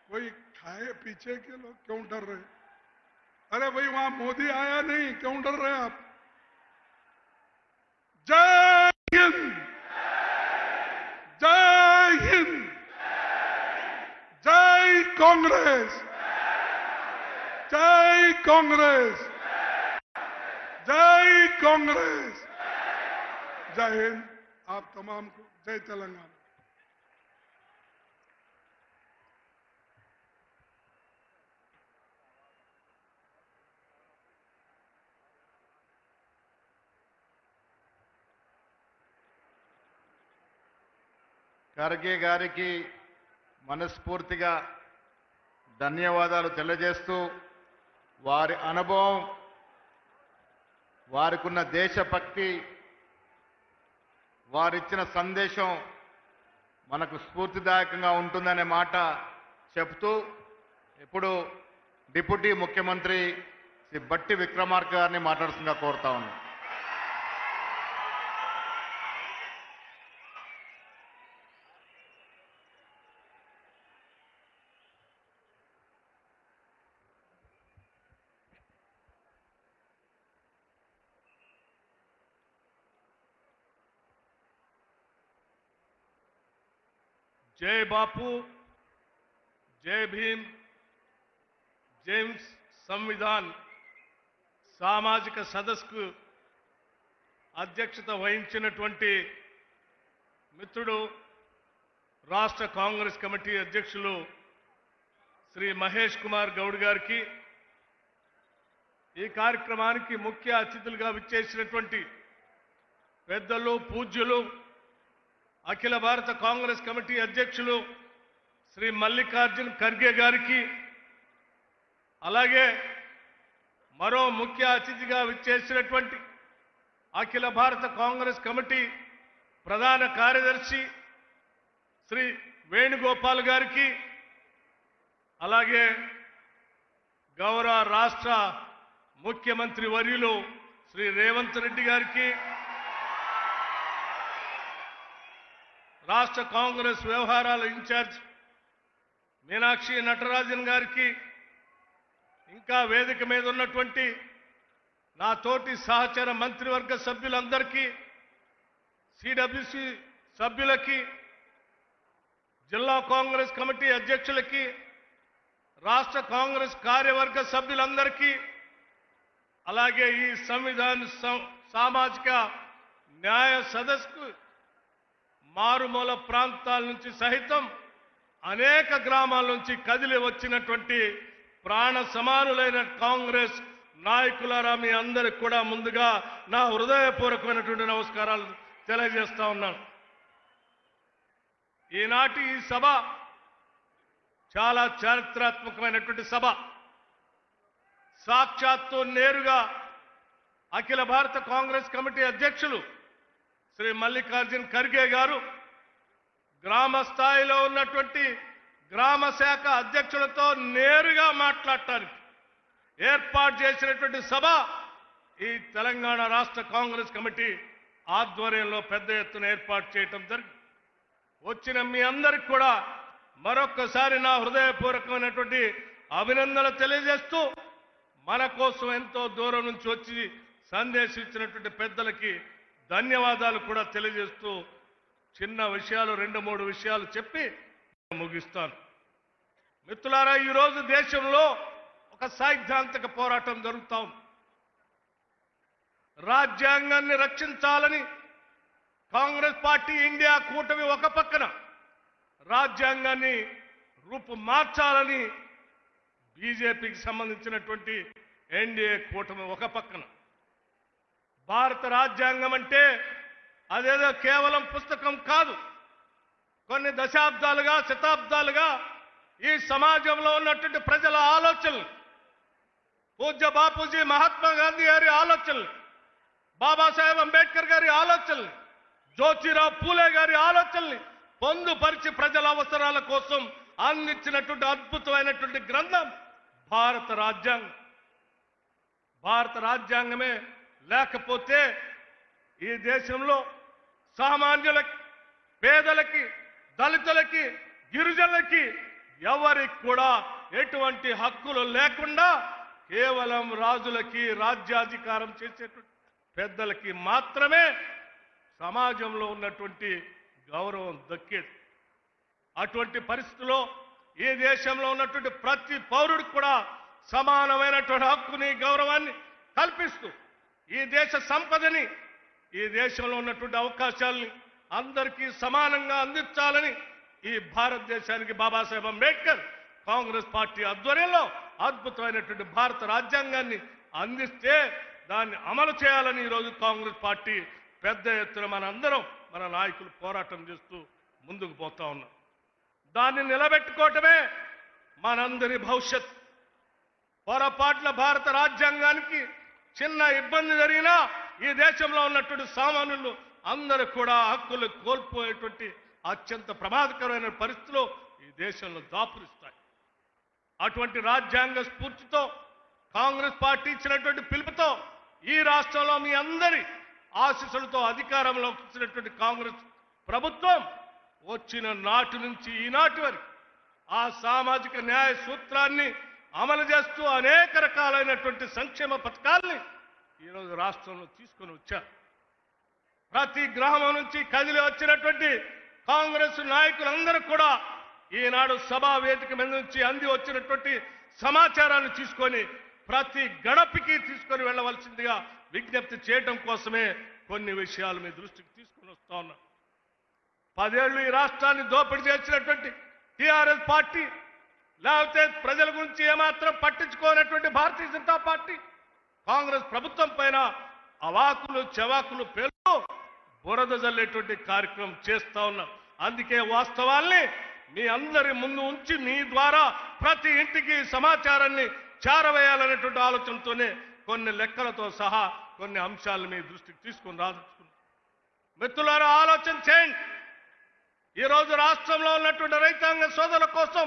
कोई खाए पीछे के लोग क्यों डर रहे? अरे भाई वहां मोदी आया नहीं, क्यों डर रहे आप? जय हिंद, जय हिंद, जय कांग्रेस, जय कांग्रेस, जय कांग्रेस, जय हिंद। आप तमाम को जय तेलंगाना। ఖర్గే గారికి మనస్ఫూర్తిగా ధన్యవాదాలు తెలియజేస్తూ, వారి అనుభవం, వారికున్న దేశభక్తి, వారిచ్చిన సందేశం మనకు స్ఫూర్తిదాయకంగా ఉంటుందనే మాట చెప్తూ, ఇప్పుడు డిప్యూటీ ముఖ్యమంత్రి శ్రీ బట్టి విక్రమార్క గారిని మాట్లాడుతుందిగా కోరుతా ఉన్నాను. जय बापू, जय भीम, జేమ్స్ సంవిధాన్ సామాజిక సదస్సుకు అధ్యక్షత వహించినటువంటి మిత్రుడు రాష్ట్ర కాంగ్రెస్ కమిటీ అధ్యక్షులు శ్రీ మహేష్ కుమార్ గౌడ్ గారికి, ఈ కార్యక్రమానికి ముఖ్య అతిథులుగా విచ్చేసినటువంటి పెద్దలు, పూజ్యులు, అఖిల భారత కాంగ్రెస్ కమిటీ అధ్యక్షులు శ్రీ మల్లికార్జున్ ఖర్గే గారికి, అలాగే మరో ముఖ్య అతిథిగా విచ్చేసినటువంటి అఖిల భారత కాంగ్రెస్ కమిటీ ప్రధాన కార్యదర్శి శ్రీ వేణుగోపాల్ గారికి, అలాగే గౌరవ రాష్ట్ర ముఖ్యమంత్రి వర్యులు శ్రీ రేవంత్ రెడ్డి గారికి, రాష్ట్ర కాంగ్రెస్ వ్యవహారాల ఇన్ఛార్జ్ మీనాక్షి నటరాజన్ గారికి, ఇంకా వేదిక మీద ఉన్నటువంటి నా తోటి సహచర మంత్రివర్గ సభ్యులందరికీ, సిడబ్ల్యూసి సభ్యులకి, జిల్లా కాంగ్రెస్ కమిటీ అధ్యక్షులకి, రాష్ట్ర కాంగ్రెస్ కార్యవర్గ సభ్యులందరికీ, అలాగే ఈ సంవిధాన సామాజిక న్యాయ సదస్సుకు మారుమూల ప్రాంతాల నుంచి సహితం అనేక గ్రామాల నుంచి కదిలి వచ్చినటువంటి ప్రాణ సమానులైన కాంగ్రెస్ నాయకులారా, మీ అందరికి కూడా ముందుగా నా హృదయపూర్వకమైనటువంటి నమస్కారాలు తెలియజేస్తా ఉన్నాను. ఈనాటి ఈ సభ చాలా చారిత్రాత్మకమైనటువంటి సభ. సాక్షాత్తు నేరుగా అఖిల భారత కాంగ్రెస్ కమిటీ అధ్యక్షులు శ్రీ మల్లికార్జున్ ఖర్గే గారు గ్రామ స్థాయిలో ఉన్నటువంటి గ్రామ శాఖ అధ్యక్షులతో నేరుగా మాట్లాడటానికి ఏర్పాటు చేసినటువంటి సభ ఈ తెలంగాణ రాష్ట్ర కాంగ్రెస్ కమిటీ ఆధ్వర్యంలో పెద్ద ఎత్తున ఏర్పాటు చేయటం జరిగింది. వచ్చిన మీ అందరికి కూడా మరొక్కసారి నా హృదయపూర్వకమైనటువంటి అభినందనలు తెలియజేస్తూ మన కోసం ఎంతో దూరం నుంచి వచ్చి సందేశం ఇచ్చినటువంటి పెద్దలకి ధన్యవాదాలు కూడా తెలియజేస్తూ చిన్న విషయాలు 2-3 విషయాలు చెప్పి ముగిస్తాను. మిత్రులారా, ఈరోజు దేశంలో ఒక సైద్ధాంతిక పోరాటం జరుగుతా ఉంది. రాజ్యాంగాన్ని రక్షించాలని కాంగ్రెస్ పార్టీ ఇండియా కూటమి ఒక పక్కన, రాజ్యాంగాన్ని రూపు మార్చాలని బీజేపీకి సంబంధించినటువంటి ఎన్డీఏ కూటమి ఒక పక్కన. భారత రాజ్యాంగం అంటే అదేదో కేవలం పుస్తకం కాదు. కొన్ని దశాబ్దాలుగా, శతాబ్దాలుగా ఈ సమాజంలో ఉన్నటువంటి ప్రజల ఆలోచనలు, పూజ్య బాపూజీ మహాత్మా గాంధీ గారి ఆలోచనలు, బాబాసాహెబ్ అంబేద్కర్ గారి ఆలోచనలు, జ్యోతిరావు పూలే గారి ఆలోచనల్ని పొందుపరిచి ప్రజల అవసరాల కోసం అందించినటువంటి అద్భుతమైనటువంటి గ్రంథం భారత రాజ్యాంగం. భారత రాజ్యాంగమే లేకపోతే ఈ దేశంలో సామాన్యులకి, పేదలకి, దళితులకి, గిరిజనులకి ఎవరికి కూడా ఎటువంటి హక్కులు లేకుండా కేవలం రాజులకి, రాజ్యాధికారం చేసేటువంటి పెద్దలకి మాత్రమే సమాజంలో ఉన్నటువంటి గౌరవం దక్కేది. అటువంటి పరిస్థితుల్లో ఈ దేశంలో ఉన్నటువంటి ప్రతి పౌరుడికి కూడా సమానమైనటువంటి హక్కుని, గౌరవాన్ని కల్పిస్తూ ఈ దేశ సంపదని, ఈ దేశంలో ఉన్నటువంటి అవకాశాలని అందరికీ సమానంగా అందించాలని ఈ భారతదేశానికి బాబాసాహెబ్ అంబేద్కర్ కాంగ్రెస్ పార్టీ ఆధ్వర్యంలో అద్భుతమైనటువంటి భారత రాజ్యాంగాన్ని అందిస్తే దాన్ని అమలు చేయాలని ఈరోజు కాంగ్రెస్ పార్టీ పెద్ద ఎత్తున మన నాయకులు పోరాటం చేస్తూ ముందుకు పోతా ఉన్నాం. దాన్ని నిలబెట్టుకోవటమే మనందరి భవిష్యత్. పొరపాట్ల భారత రాజ్యాంగానికి చిన్న ఇబ్బంది జరిగినా ఈ దేశంలో ఉన్నటువంటి సామాన్యులు అందరూ కూడా హక్కులు కోల్పోయేటువంటి అత్యంత ప్రమాదకరమైన పరిస్థితులు ఈ దేశంలో దాపురిస్తాయి. అటువంటి రాజ్యాంగ స్ఫూర్తితో కాంగ్రెస్ పార్టీ ఇచ్చినటువంటి పిలుపుతో ఈ రాష్ట్రంలో మీ అందరి ఆశీస్సులతో అధికారంలోకి వచ్చినటువంటి కాంగ్రెస్ ప్రభుత్వం వచ్చిన నాటి నుంచి ఈనాటి వరకు ఆ సామాజిక న్యాయ సూత్రాన్ని అమలు చేస్తూ అనేక రకాలైనటువంటి సంక్షేమ పథకాల్ని ఈరోజు రాష్ట్రంలో తీసుకొని వచ్చారు. ప్రతి గ్రామం నుంచి కదిలి వచ్చినటువంటి కాంగ్రెస్ నాయకులందరూ కూడా ఈనాడు సభా వేదిక మీద నుంచి అంది వచ్చినటువంటి సమాచారాన్ని తీసుకొని ప్రతి గడపకి తీసుకొని వెళ్ళవలసిందిగా విజ్ఞప్తి చేయడం కోసమే కొన్ని విషయాలు మీ దృష్టికి తీసుకొని వస్తా ఉన్నాం. 10 ఏళ్లు ఈ రాష్ట్రాన్ని దోపిడీ చేసినటువంటి టీఆర్ఎస్ పార్టీ, లేకపోతే ప్రజల గురించి ఏమాత్రం పట్టించుకోనటువంటి భారతీయ జనతా పార్టీ కాంగ్రెస్ ప్రభుత్వం పైన అవాకులు చెవాకులు పేర్లు బురద జల్లేటువంటి కార్యక్రమం చేస్తా ఉన్నాం. అందుకే వాస్తవాల్ని మీ అందరి ముందు ఉంచి మీ ద్వారా ప్రతి ఇంటికి సమాచారాన్ని చేరవేయాలనేటువంటి ఆలోచనతోనే కొన్ని లెక్కలతో సహా కొన్ని అంశాలను మీ దృష్టికి తీసుకొని రాదలుచుకున్నాం. మిత్రులారా, ఆలోచన చేయండి. ఈరోజు రాష్ట్రంలో ఉన్నటువంటి రైతాంగ సోదరుల కోసం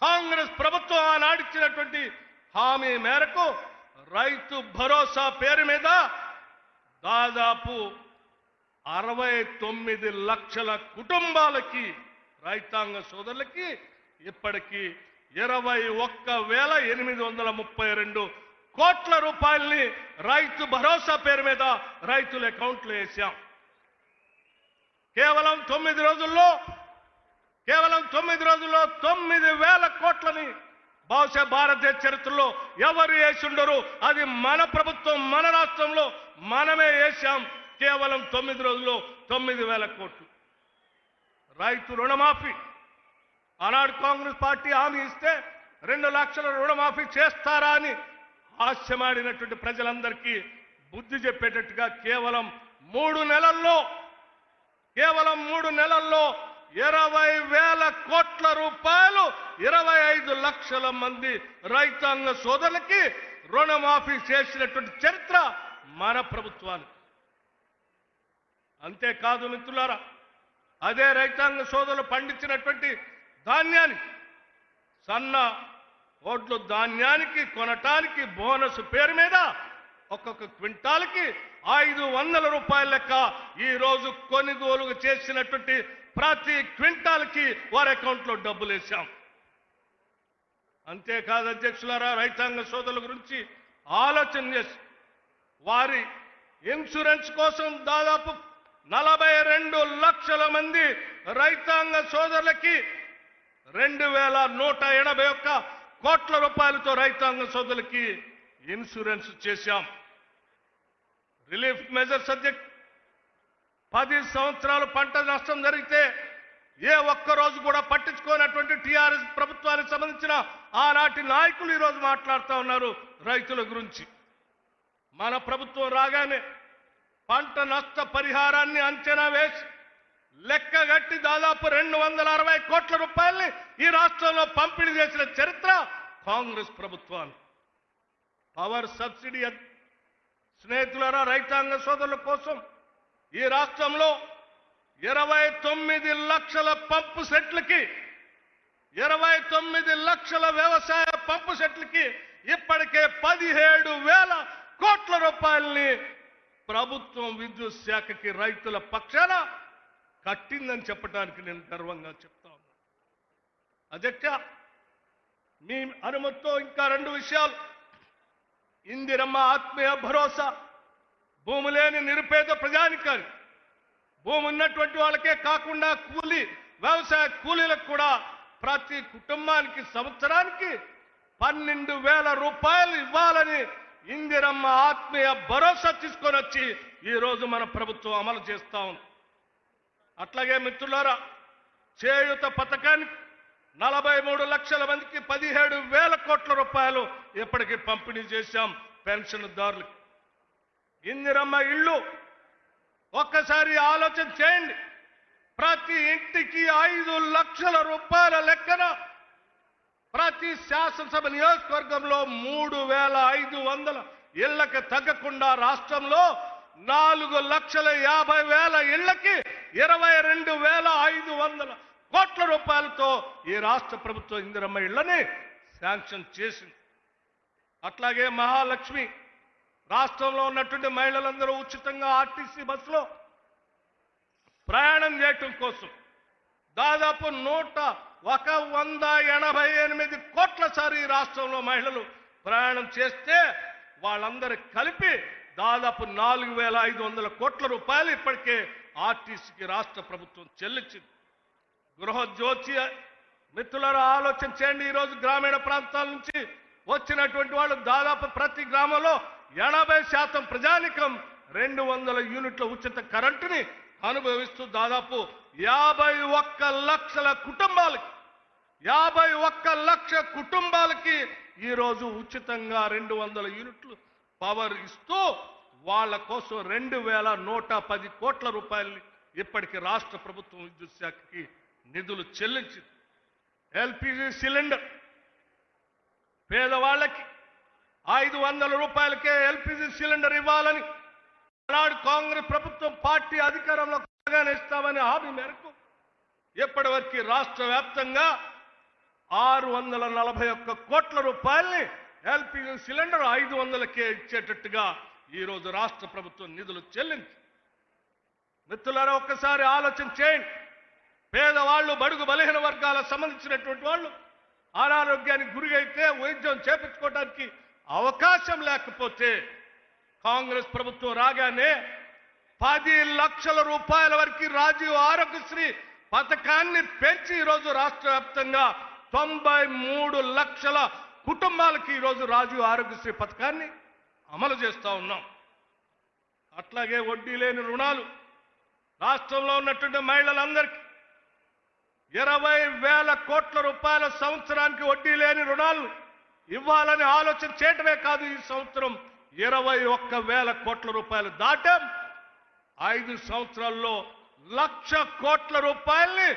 కాంగ్రెస్ ప్రభుత్వం ఆనాడిచ్చినటువంటి హామీ మేరకు రైతు భరోసా పేరు మీద దాదాపు 69 లక్షల కుటుంబాలకి, రైతాంగ సోదరులకి ఇప్పటికీ 21,832 కోట్ల రూపాయల్ని రైతు భరోసా పేరు మీద రైతుల అకౌంట్లో వేశాం. కేవలం 9 రోజుల్లో 9,000 కోట్లని బహుశా భారతదేశ చరిత్రలో ఎవరు వేసిండరు. అది మన ప్రభుత్వం, మన రాష్ట్రంలో మనమే వేశాం. కేవలం 9 రోజుల్లో 9,000 కోట్లు. రైతు రుణమాఫీ ఆనాడు కాంగ్రెస్ పార్టీ హామీ ఇస్తే 2 లక్షల రుణమాఫీ చేస్తారా అని హాస్యమాడినటువంటి ప్రజలందరికీ బుద్ధి చెప్పేటట్టుగా కేవలం 3 నెలల్లో 20,000 కోట్ల రూపాయలు 25 లక్షల మంది రైతాంగ సోదరులకి రుణమాఫీ చేసినటువంటి చరిత్ర మన ప్రభుత్వానికి. అంతేకాదు మిత్రులారా, అదే రైతాంగ సోదరులు పండించినటువంటి ధాన్యానికి, సన్న ఓట్లు ధాన్యానికి కొనటానికి బోనస్ పేరు మీద ఒక్కొక్క క్వింటాల్కి 500 రూపాయల లెక్క ఈ రోజు కొనుగోలు చేసినటువంటి ప్రతి క్వింటాల్కి వారి అకౌంట్లో డబ్బులు వేశాం. అంతేకాదు అధ్యక్షులారా, రైతాంగ సోదరుల గురించి ఆలోచన చేసి వారి ఇన్సూరెన్స్ కోసం దాదాపు 42 లక్షల మంది రైతాంగ సోదరులకి 2181 కోట్ల రూపాయలతో రైతాంగ సోదరులకి ఇన్సూరెన్స్ చేశాం. రిలీఫ్ మెజర్స్ అధ్యక్ష 10 సంవత్సరాలు పంట నష్టం జరిగితే ఏ ఒక్క రోజు కూడా పట్టించుకోనటువంటి టీఆర్ఎస్ ప్రభుత్వానికి సంబంధించిన ఆనాటి నాయకులు ఈరోజు మాట్లాడుతూ ఉన్నారు రైతుల గురించి. మన ప్రభుత్వం రాగానే పంట నష్ట పరిహారాన్ని అంచనా వేసి లెక్కగట్టి దాదాపు 260 కోట్ల రూపాయల్ని ఈ రాష్ట్రంలో పంపిణీ చేసిన చరిత్ర కాంగ్రెస్ ప్రభుత్వాన్ని. పవర్ సబ్సిడీ స్నేహితులారా, రైతాంగ సోదరుల కోసం ఈ రాష్ట్రంలో 29 లక్షల పంపు సెట్లకి 29 లక్షల వ్యవసాయ పంపు సెట్లకి ఇప్పటికే 17,000 కోట్ల రూపాయల్ని ప్రభుత్వం విద్యుత్ శాఖకి రైతుల పక్షాన కట్టిందని చెప్పడానికి నేను గర్వంగా చెప్తా ఉన్నాను. అధ్యక్ష, మీ అనుమతితో ఇంకా 2 విషయాలు. ఇందిరమ్మ ఆత్మీయ భరోసా, భూమి లేని నిరుపేద ప్రజానికానికి, భూమి ఉన్నటువంటి వాళ్ళకే కాకుండా వ్యవసాయ కూలీలకు కూడా ప్రతి కుటుంబానికి సంవత్సరానికి 12,000 రూపాయలు ఇవ్వాలని ఇందిరమ్మ ఆత్మీయ భరోసా తీసుకొని వచ్చి ఈ రోజు మన ప్రభుత్వం అమలు చేస్తా ఉంది. అట్లాగే మిత్రులారా, చేయూత పథకానికి 43 లక్షల మందికి 17,000 కోట్ల రూపాయలు ఇప్పటికీ పంపిణీ చేశాం పెన్షన్దారులకు. ఇందిరమ్మ ఇళ్ళు ఒక్కసారి ఆలోచన చేయండి. ప్రతి ఇంటికి 5 లక్షల రూపాయల లెక్కన ప్రతి శాసనసభ నియోజకవర్గంలో 3,500 ఇళ్లకు తగ్గకుండా రాష్ట్రంలో 4,50,000 ఇళ్లకి 22,500 కోట్ల రూపాయలతో ఈ రాష్ట్ర ప్రభుత్వం ఇందిరమ్మ ఇళ్లని శాంక్షన్ చేసింది. అట్లాగే మహాలక్ష్మి, రాష్ట్రంలో ఉన్నటువంటి మహిళలందరూ ఉచితంగా ఆర్టీసీ బస్సులో ప్రయాణం చేయటం కోసం దాదాపు 188 కోట్ల సారి ఈ రాష్ట్రంలో మహిళలు ప్రయాణం చేస్తే వాళ్ళందరూ కలిపి దాదాపు 4,500 కోట్ల రూపాయలు ఇప్పటికే ఆర్టీసీకి రాష్ట్ర ప్రభుత్వం చెల్లించింది. గృహజ్యోతి మిత్రులారా, ఆలోచన చేయండి. ఈరోజు గ్రామీణ ప్రాంతాల నుంచి వచ్చినటువంటి వాళ్ళు దాదాపు ప్రతి గ్రామంలో 80% ప్రజానికం 200 యూనిట్ల ఉచిత కరెంటుని అనుభవిస్తూ దాదాపు 51 లక్షల కుటుంబాలకి ఈరోజు ఉచితంగా 200 యూనిట్లు పవర్ ఇస్తూ వాళ్ళ కోసం 2,110 కోట్ల రూపాయలు ఇప్పటికి రాష్ట్ర ప్రభుత్వం విద్యుత్ శాఖకి నిధులు చెల్లించింది. ఎల్పిజి సిలిండర్ పేదవాళ్ళకి 500 రూపాయలకే ఎల్పిజి సిలిండర్ ఇవ్వాలని నాడు కాంగ్రెస్ ప్రభుత్వం పార్టీ అధికారంలో ఇస్తామని హామీ మేరకు ఇప్పటి వరకు రాష్ట్ర వ్యాప్తంగా 641 కోట్ల రూపాయల్ని ఎల్పిజి సిలిండర్ 500కే ఇచ్చేటట్టుగా ఈరోజు రాష్ట్ర ప్రభుత్వం నిధులు చెల్లించి. మిత్రులారా, ఒక్కసారి ఆలోచన చేయండి. పేదవాళ్ళు, బడుగు బలహీన వర్గాలకు సంబంధించినటువంటి వాళ్ళు అనారోగ్యానికి గురైతే వైద్యం చేపించుకోవడానికి అవకాశం లేకపోతే కాంగ్రెస్ ప్రభుత్వం రాగానే 10 లక్షల రూపాయల వరకు రాజీవ్ ఆరోగ్యశ్రీ పథకాన్ని పెంచి ఈరోజు రాష్ట్ర వ్యాప్తంగా 93 లక్షల కుటుంబాలకి ఈరోజు రాజీవ్ ఆరోగ్యశ్రీ పథకాన్ని అమలు చేస్తా ఉన్నాం. అట్లాగే వడ్డీ లేని రుణాలు రాష్ట్రంలో ఉన్నటువంటి మహిళలందరికీ 20,000 కోట్ల రూపాయల సంవత్సరానికి వడ్డీ లేని రుణాలు ఇవ్వాలని ఆలోచన చేయటమే కాదు, ఈ సంవత్సరం 21,000 కోట్ల రూపాయలు దాటాం. 5 సంవత్సరాల్లో 1,00,000 కోట్ల రూపాయల్ని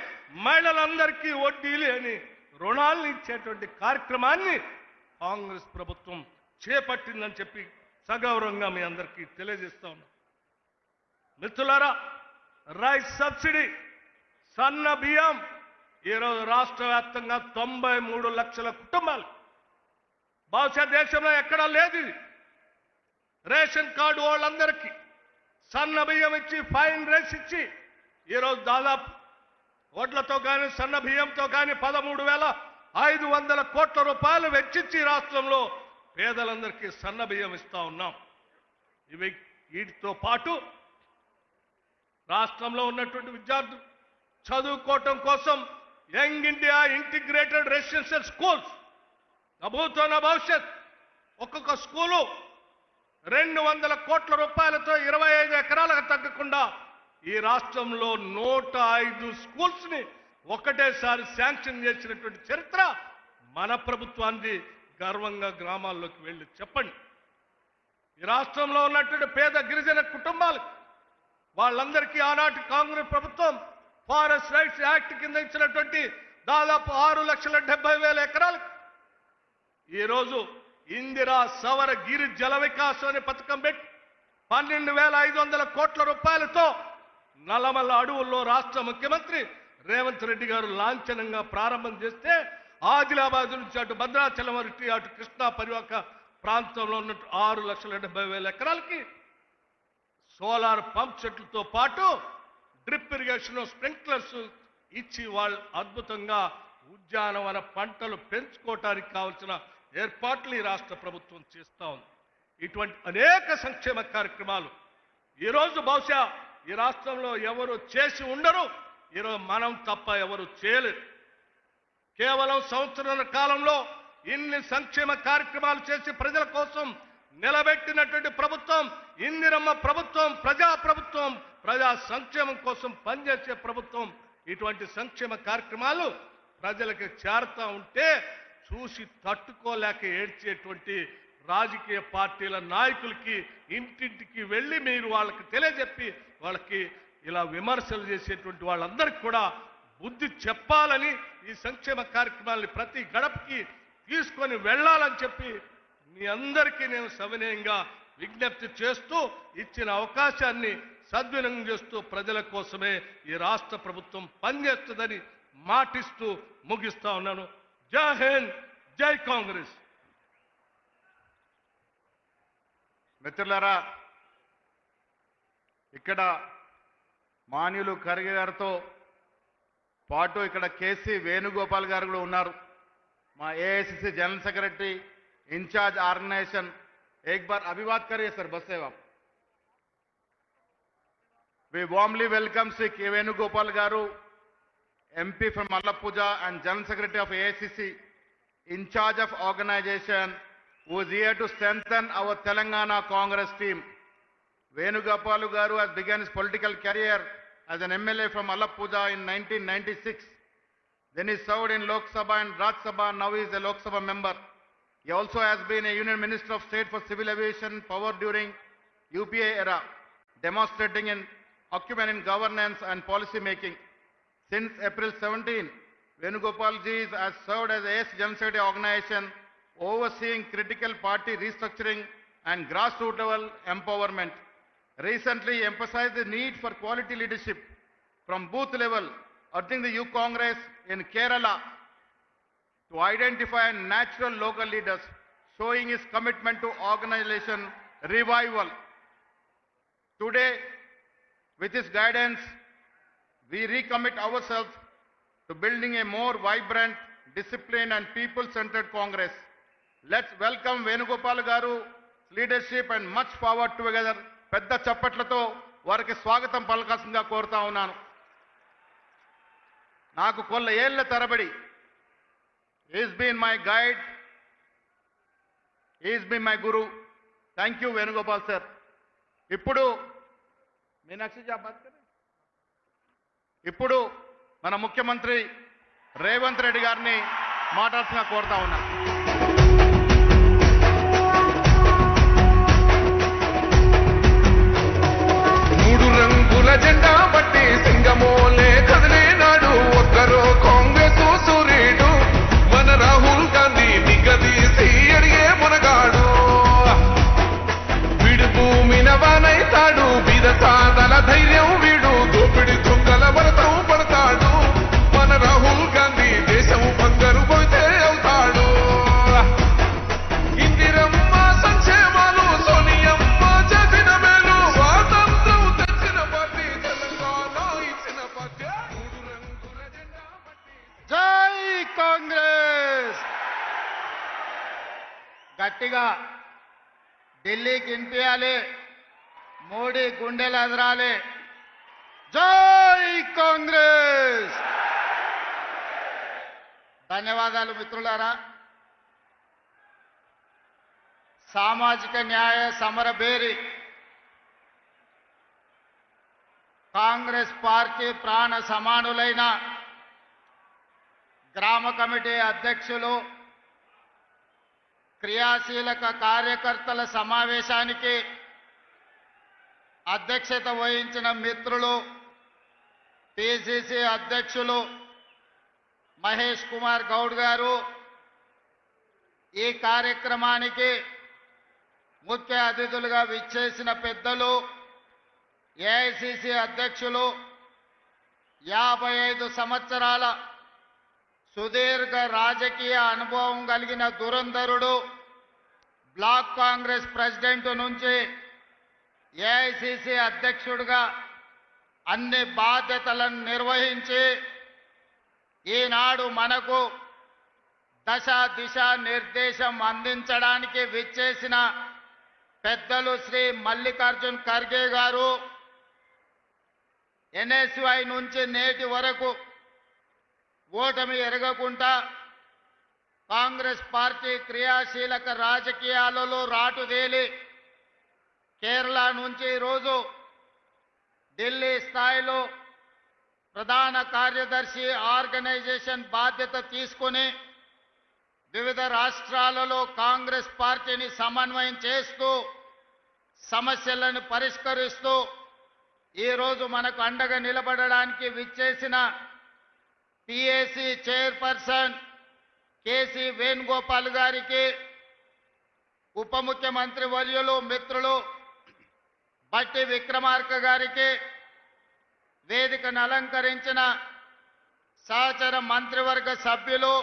మహిళలందరికీ వడ్డీ లేని రుణాలను ఇచ్చేటువంటి కార్యక్రమాన్ని కాంగ్రెస్ ప్రభుత్వం చేపట్టిందని చెప్పి సగౌరవంగా మీ అందరికీ తెలియజేస్తా ఉన్నాం. మిత్రులారా, రైస్ సబ్సిడీ, సన్న బియ్యం ఈరోజు రాష్ట్ర వ్యాప్తంగా 93 లక్షల కుటుంబాలు, బహుశా దేశంలో ఎక్కడా లేదు ఇది. రేషన్ కార్డు వాళ్ళందరికీ సన్న బియ్యం ఇచ్చి ఫైన్ రేస్ ఇచ్చి ఈరోజు దాదాపు వడ్లతో కానీ సన్న బియ్యంతో కానీ 13,500 కోట్ల రూపాయలు వెచ్చించి రాష్ట్రంలో పేదలందరికీ సన్న బియ్యం ఇస్తా ఉన్నాం. వీటితో పాటు రాష్ట్రంలో ఉన్నటువంటి విద్యార్థులు చదువుకోవటం కోసం young India integrated residential schools నభూతోన భవిష్యత్ ఒక్కొక్క స్కూలు 200 కోట్ల రూపాయలతో 25 ఎకరాలకు తగ్గకుండా ఈ రాష్ట్రంలో 105 స్కూల్స్ ని ఒకటేసారి శాంక్షన్ చేసినటువంటి చరిత్ర మన ప్రభుత్వాన్ని గర్వంగా గ్రామాల్లోకి వెళ్ళి చెప్పండి. ఈ రాష్ట్రంలో ఉన్నటువంటి పేద గిరిజన కుటుంబాలకు వాళ్ళందరికీ ఆనాటి కాంగ్రెస్ ప్రభుత్వం ఫారెస్ట్ రైట్స్ యాక్ట్ కింద ఇచ్చినటువంటి దాదాపు 6,70,000 ఎకరాలకు ఈరోజు ఇందిరా సవర గిరి జల వికాసం అనే పథకం పెట్టి 12,500 కోట్ల రూపాయలతో నల్లమల్ల అడవుల్లో రాష్ట్ర ముఖ్యమంత్రి రేవంత్ రెడ్డి గారు లాంఛనంగా ప్రారంభం చేస్తే ఆదిలాబాద్ నుంచి అటు భద్రాచలం వరకు అటు కృష్ణా పరివాహక ప్రాంతంలో ఉన్న 6,70,000 ఎకరాలకి సోలార్ పంప్ సెట్లతో పాటు డ్రిప్ ఇరిగేషన్ స్ప్రింక్లర్స్ ఇచ్చి వాళ్ళు అద్భుతంగా ఉద్యానవన పంటలు పెంచుకోవటానికి కావాల్సిన ఏర్పాట్లు ఈ రాష్ట్ర ప్రభుత్వం చేస్తా ఉంది. ఇటువంటి అనేక సంక్షేమ కార్యక్రమాలు ఈరోజు బహుశా ఈ రాష్ట్రంలో ఎవరు చేసి ఉండరు, ఈరోజు మనం తప్ప ఎవరు చేయలేరు. కేవలం సంవత్సరాల కాలంలో ఇన్ని సంక్షేమ కార్యక్రమాలు చేసి ప్రజల కోసం నిలబెట్టినటువంటి ప్రభుత్వం ఇందిరమ్మ ప్రభుత్వం, ప్రజా ప్రభుత్వం, ప్రజా సంక్షేమం కోసం పనిచేసే ప్రభుత్వం. ఇటువంటి సంక్షేమ కార్యక్రమాలు ప్రజలకు చేరుతా ఉంటే చూసి తట్టుకోలేక ఏడ్చేటువంటి రాజకీయ పార్టీల నాయకులకి ఇంటింటికి వెళ్ళి మీరు వాళ్ళకి తెలియజెప్పి వాళ్ళకి ఇలా విమర్శలు చేసేటువంటి వాళ్ళందరికీ కూడా బుద్ధి చెప్పాలని ఈ సంక్షేమ కార్యక్రమాలని ప్రతి గడపకి తీసుకొని వెళ్ళాలని చెప్పి మీ అందరికీ నేను సవినయంగా విజ్ఞప్తి చేస్తూ ఇచ్చిన అవకాశాన్ని సద్వినియోగం చేస్తూ ప్రజల కోసమే ఈ రాష్ట్ర ప్రభుత్వం పనిచేస్తుందని మాటిస్తూ ముగిస్తా ఉన్నాను. జై హింద్, జై కాంగ్రెస్. మిత్రులారా, ఇక్కడ మాన్యులు ఖర్గే గారితో పాటు ఇక్కడ కేసీ వేణుగోపాల్ గారు కూడా ఉన్నారు. మా AICC general secretary in charge organisation. एक बार अभिवादन करिए सर. बस सेवा we warmly welcome Sri K. Venugopal Garu, MP from Allappuzha and General Secretary of AICC, in charge of organization, who is here to strengthen our Telangana Congress team. Venugopal Garu has begun his political career as an MLA from Allappuzha in 1996. Then he served in Lok Sabha and Raj Sabha. Now he is a Lok Sabha member. He also has been a Union Minister of State for Civil Aviation Power during UPA era, demonstrating in acumen in governance and policy making. Since April 17, Venugopal ji has served as AS General Secretary Organization, overseeing critical party restructuring and grassroots level empowerment. Recently, he emphasized the need for quality leadership from booth level, urging the youth Congress in Kerala to identify natural local leaders, showing his commitment to organization revival. Today, with his guidance, we recommit ourselves to building a more vibrant, disciplined and people-centered Congress. Let's welcome Venugopal Garu leadership and much power together. పెద్ద చప్పట్లతో వారికి స్వాగతం పలకాల్సిందిగా కోరుతా ఉన్నాను. నాకు కొల్ల ఏళ్ల తరబడి is been my guide, is been my guru. Thank you Venugopal sir. ఇప్పుడు ఇప్పుడు మన ముఖ్యమంత్రి రేవంత్ రెడ్డి గారిని మాట్లాడాల్సిందిగా కోరుతా ఉన్నాను. మూడు రంగుల జెండా బట్టి సింగమోలే కదిలేనాడు ఒక్కరో కాంగ్రెస్ సూర్యుడు మన రాహుల్ గాంధీ నిగదీసి అడిగే మునగాడు. వీడు భూమిన వానైతాడు, బీద సాదల ధైర్యం వీడు, దోపిడి దొంగల వరతం పడతాడు. మన రాహుల్ గాంధీ దేశం బంగారు పోతే అవుతాడు. ఇందిరమ్మ సంక్షేమాలు, సోనియమ్మ గట్టిగా ఢిల్లీకి వినిపించాలి, మోడీ గుండెలు ఎదరాలి. జై కాంగ్రెస్. ధన్యవాదాలు మిత్రులారా. సామాజిక న్యాయ సమరభేరి కాంగ్రెస్ పార్టీ ప్రాణ సమానులైన గ్రామ కమిటీ అధ్యక్షులు, క్రియాశీలక కార్యకర్తల సమావేశానికి అధ్యక్షత వహించిన మిత్రులు, పిసిసి అధ్యక్షులు మహేష్ కుమార్ గౌడ్ గారు, ఈ కార్యక్రమానికి ముఖ్య అతిథులుగా విచ్చేసిన పెద్దలు, ఏఐసిసి అధ్యక్షులు, 55 సంవత్సరాల సుదీర్ఘ రాజకీయ అనుభవం కలిగిన దురంధరుడు, బ్లాక్ కాంగ్రెస్ ప్రెసిడెంట్ నుంచి ఏఐసిసి అధ్యక్షుడిగా అన్ని బాధ్యతలను నిర్వహించి ఈనాడు మనకు దశ దిశ నిర్దేశం అందించడానికి విచ్చేసిన పెద్దలు శ్రీ మల్లికార్జున్ ఖర్గే గారు, ఎన్ఎస్వై నుంచి నేటి వరకు ఓటమి ఎరగకుండా కాంగ్రెస్ పార్టీ క్రియాశీలక రాజకీయాలలో రాటుదేలి కేరళ నుంచి ఈరోజు ఢిల్లీ స్థాయిలో ప్రధాన కార్యదర్శి ఆర్గనైజేషన్ బాధ్యత తీసుకొని వివిధ రాష్ట్రాలలో కాంగ్రెస్ పార్టీని సమన్వయం చేస్తూ సమస్యలను పరిష్కరిస్తూ ఈరోజు మనకు అండగా నిలబడడానికి విచ్చేసిన పిఏసి చైర్పర్సన్ కేసీ వేణుగోపాల్ గారికి, ఉప ముఖ్యమంత్రి వర్యులు మిత్రులు బట్టి విక్రమార్క గారికి, వేదికను అలంకరించిన సహచర మంత్రివర్గ సభ్యులు,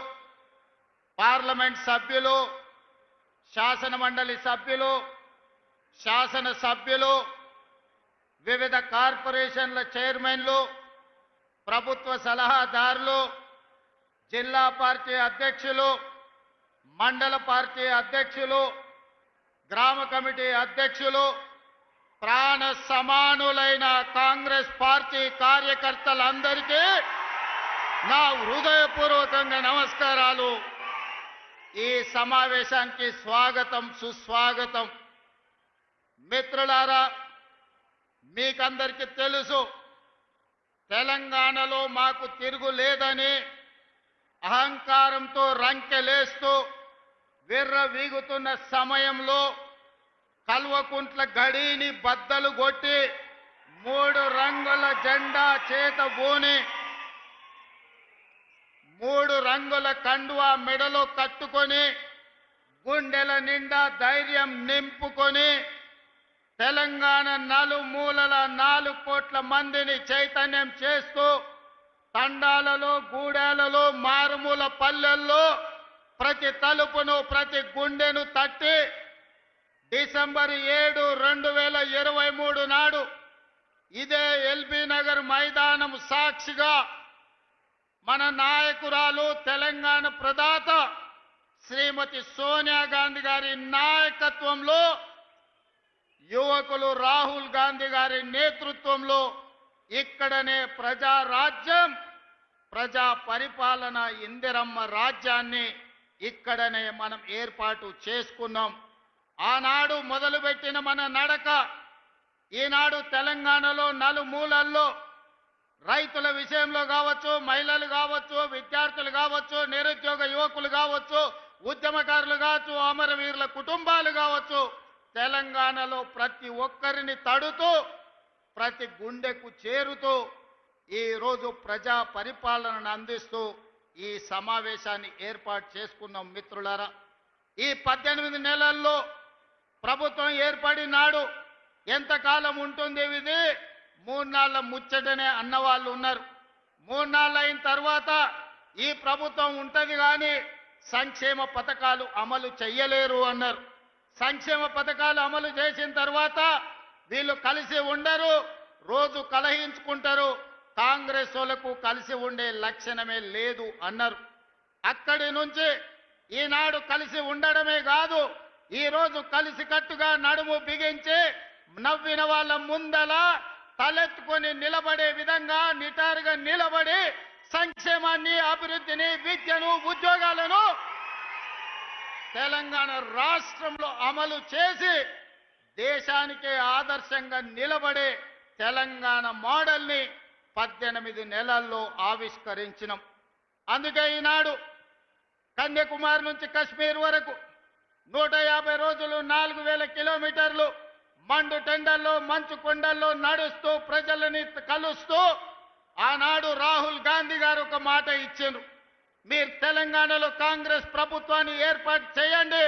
పార్లమెంట్ సభ్యులు, శాసన మండలి సభ్యులు, శాసన సభ్యులు, వివిధ కార్పొరేషన్ల చైర్మన్లు, ప్రభుత్వ సలహాదారులు, జిల్లా పార్టీ అధ్యక్షులు, మండల పార్టీ అధ్యక్షులు, గ్రామ కమిటీ అధ్యక్షులు, ప్రాణ సమానులైన కాంగ్రెస్ పార్టీ కార్యకర్తలందరికీ నా హృదయపూర్వకంగా నమస్కారాలు. ఈ సమావేశానికి స్వాగతం, సుస్వాగతం. మిత్రులారా, మీకందరికీ తెలుసు, తెలంగాణలో మాకు తిరుగులేదని అహంకారంతో రంకెలేస్తూ విర్రవీగుతున్న సమయంలో కల్వకుంట్ల గడిని బద్దలు కొట్టి 3 రంగుల జెండా చేత బూని 3 రంగుల కండువా మెడలో కట్టుకొని గుండెల నిండా ధైర్యం నింపుకొని తెలంగాణ నలుమూలల 4 కోట్ల మందిని చైతన్యం చేస్తూ తండాలలో, గూడాలలో, మారుమూల పల్లెల్లో ప్రతి తలుపును, ప్రతి గుండెను తట్టి డిసెంబర్ 7, 2023 నాడు ఇదే ఎల్బీ నగర్ మైదానం సాక్షిగా మన నాయకురాలు, తెలంగాణ ప్రదాత శ్రీమతి సోనియా గాంధీ గారి నాయకత్వంలో, యువకులు రాహుల్ గాంధీ గారి నేతృత్వంలో ఇక్కడనే ప్రజారాజ్యం, ప్రజా పరిపాలన, ఇందిరమ్మ రాజ్యాన్ని ఇక్కడనే మనం ఏర్పాటు చేసుకున్నాం. ఆనాడు మొదలుపెట్టిన మన నడక ఈనాడు తెలంగాణలో నలుమూలల్లో రైతుల విషయంలో కావచ్చు, మహిళలు కావచ్చు, విద్యార్థులు కావచ్చు, నిరుద్యోగ యువకులు కావచ్చు, ఉద్యమకారులు కావచ్చు, అమరవీరుల కుటుంబాలు కావచ్చు, తెలంగాణలో ప్రతి ఒక్కరిని తడుతూ ప్రతి గుండెకు చేరుతూ ఈరోజు ప్రజా పరిపాలనను అందిస్తూ ఈ సమావేశాన్ని ఏర్పాటు చేసుకున్నాం. మిత్రులారా, ఈ 18 నెలల్లో ప్రభుత్వం ఏర్పడినాడు ఎంతకాలం ఉంటుంది ఇది? 3 నాళ్ళ ముచ్చటనే అన్నవాళ్ళు ఉన్నారు. 3 నాళ్ళు అయిన తర్వాత ఈ ప్రభుత్వం ఉంటది కానీ సంక్షేమ పథకాలు అమలు చెయ్యలేరు అన్నారు. సంక్షేమ పథకాలు అమలు చేసిన తర్వాత వీళ్ళు కలిసి ఉండరు, రోజు కలహించుకుంటారు, కాంగ్రెస్ వాళ్ళకు కలిసి ఉండే లక్షణమే లేదు అన్నారు. అక్కడి నుంచి ఈనాడు కలిసి ఉండడమే కాదు, ఈ రోజు కలిసికట్టుగా నడుము బిగించి నవ్విన వాళ్ళ ముందల తలెత్తుకొని నిలబడే విధంగా నిటారుగా నిలబడి సంక్షేమాన్ని, అభివృద్ధిని, విద్యను, ఉద్యోగాలను తెలంగాణ రాష్ట్రంలో అమలు చేసి దేశానికే ఆదర్శంగా నిలబడే తెలంగాణ మోడల్ని 18 నెలల్లో ఆవిష్కరించినాం. అందుకే ఈనాడు కన్యాకుమారి నుంచి కశ్మీర్ వరకు 150 రోజులు 4000 కిలోమీటర్లు మండు టెండల్లో, మంచు కొండల్లో నడుస్తూ ప్రజలని కలుస్తూ ఆనాడు రాహుల్ గాంధీ గారు ఒక మాట ఇచ్చారు. మీరు తెలంగాణలో కాంగ్రెస్ ప్రభుత్వాన్ని ఏర్పాటు చేయండి,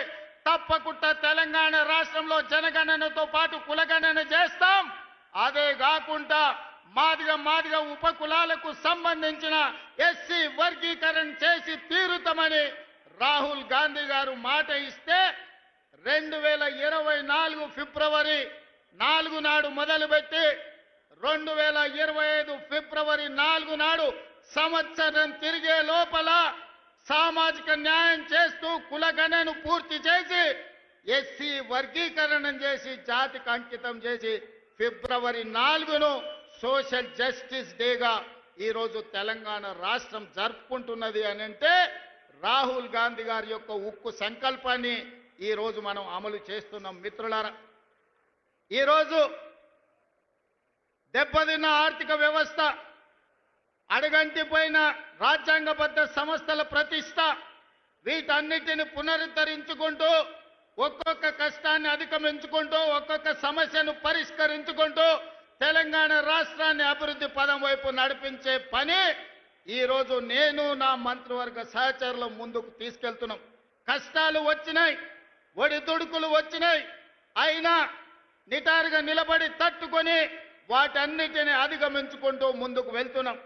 తప్పకుండా తెలంగాణ రాష్ట్రంలో జనగణనతో పాటు కులగణన చేస్తాం, అదే కాకుండా మాదిగ ఉపకులాలకు సంబంధించిన ఎస్సీ వర్గీకరణ చేసి తీరుతామని రాహుల్ గాంధీ గారు మాట ఇస్తే 2024 ఫిబ్రవరి 4 నాడు మొదలుపెట్టి 2025 ఫిబ్రవరి 4 నాడు సంవత్సరం తిరిగే లోపల సామాజిక న్యాయం చేస్తూ కులగణను పూర్తి చేసి ఎస్సీ వర్గీకరణ చేసి జాతికి అంకితం చేసి ఫిబ్రవరి 4ను సోషల్ జస్టిస్ డేగా ఈరోజు తెలంగాణ రాష్ట్రం జరుపుకుంటున్నది అని అంటే రాహుల్ గాంధీ గారి యొక్క ఉక్కు సంకల్పాన్ని ఈరోజు మనం అమలు చేస్తున్నాం. మిత్రులారా, ఈరోజు దెబ్బతిన్న ఆర్థిక వ్యవస్థ, అడుగంటిపోయిన రాజ్యాంగబద్ధ సంస్థల ప్రతిష్ట, వీటన్నిటిని పునరుద్ధరించుకుంటూ ఒక్కొక్క కష్టాన్ని అధిగమించుకుంటూ ఒక్కొక్క సమస్యను పరిష్కరించుకుంటూ తెలంగాణ రాష్ట్రాన్ని అభివృద్ధి పదం వైపు నడిపించే పని ఈరోజు నేను నా మంత్రివర్గ సహచరులు ముందుకు తీసుకెళ్తున్నాం. కష్టాలు వచ్చినాయి, ఒడిదుడుకులు వచ్చినాయి, అయినా నిటారుగా నిలబడి తట్టుకొని వాటన్నిటిని అధిగమించుకుంటూ ముందుకు వెళ్తున్నాం.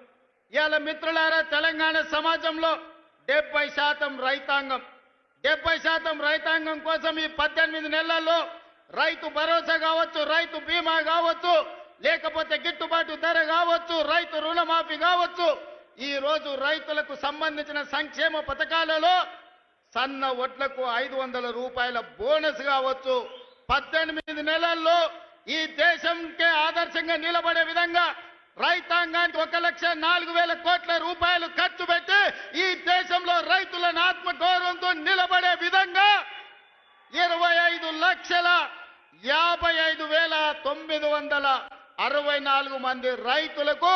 ఇవాళ మిత్రులారా, తెలంగాణ సమాజంలో 70% రైతాంగం, 70% రైతాంగం కోసం ఈ 18 నెలల్లో రైతు భరోసా కావచ్చు, రైతు బీమా కావచ్చు, లేకపోతే గిట్టుబాటు ధర కావచ్చు, రైతు రుణమాఫీ కావచ్చు, ఈ రోజు రైతులకు సంబంధించిన సంక్షేమ పథకాలలో సన్న వడ్లకు 500 రూపాయల బోనస్ కావచ్చు, 18 నెలల్లో ఈ దేశంకే ఆదర్శంగా నిలబడే విధంగా రైతాంగానికి 1,04,000 కోట్ల రూపాయలు ఖర్చు పెట్టి ఈ దేశంలో రైతులను ఆత్మగౌరవంతో నిలబడే విధంగా 25,55,964 మంది రైతులకు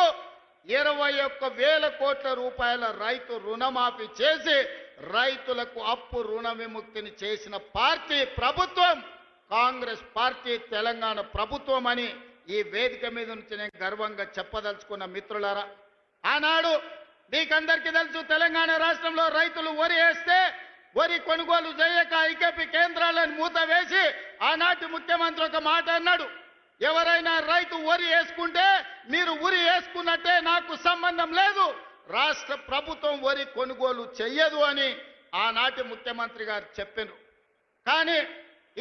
21,000 కోట్ల రూపాయల రైతు రుణమాఫీ చేసి రైతులకు అప్పు రుణ విముక్తిని చేసిన పార్టీ ప్రభుత్వం కాంగ్రెస్ పార్టీ, తెలంగాణ ప్రభుత్వం అని ఈ వేదిక మీద నుంచి నేను గర్వంగా చెప్పదలుచుకున్న మిత్రులారా. ఆనాడు మీకందరికీ తెలుసు, తెలంగాణ రాష్ట్రంలో రైతులు వరి వేస్తే వరి కొనుగోలు చేయక ఐకేపీ కేంద్రాలను మూత వేసి ఆనాటి ముఖ్యమంత్రి ఒక మాట అన్నాడు, ఎవరైనా రైతు వరి వేసుకుంటే మీరు ఉరి వేసుకున్నట్టే, నాకు సంబంధం లేదు, రాష్ట్ర ప్రభుత్వం వరి కొనుగోలు చెయ్యదు అని ఆనాటి ముఖ్యమంత్రి గారు చెప్పారు. కానీ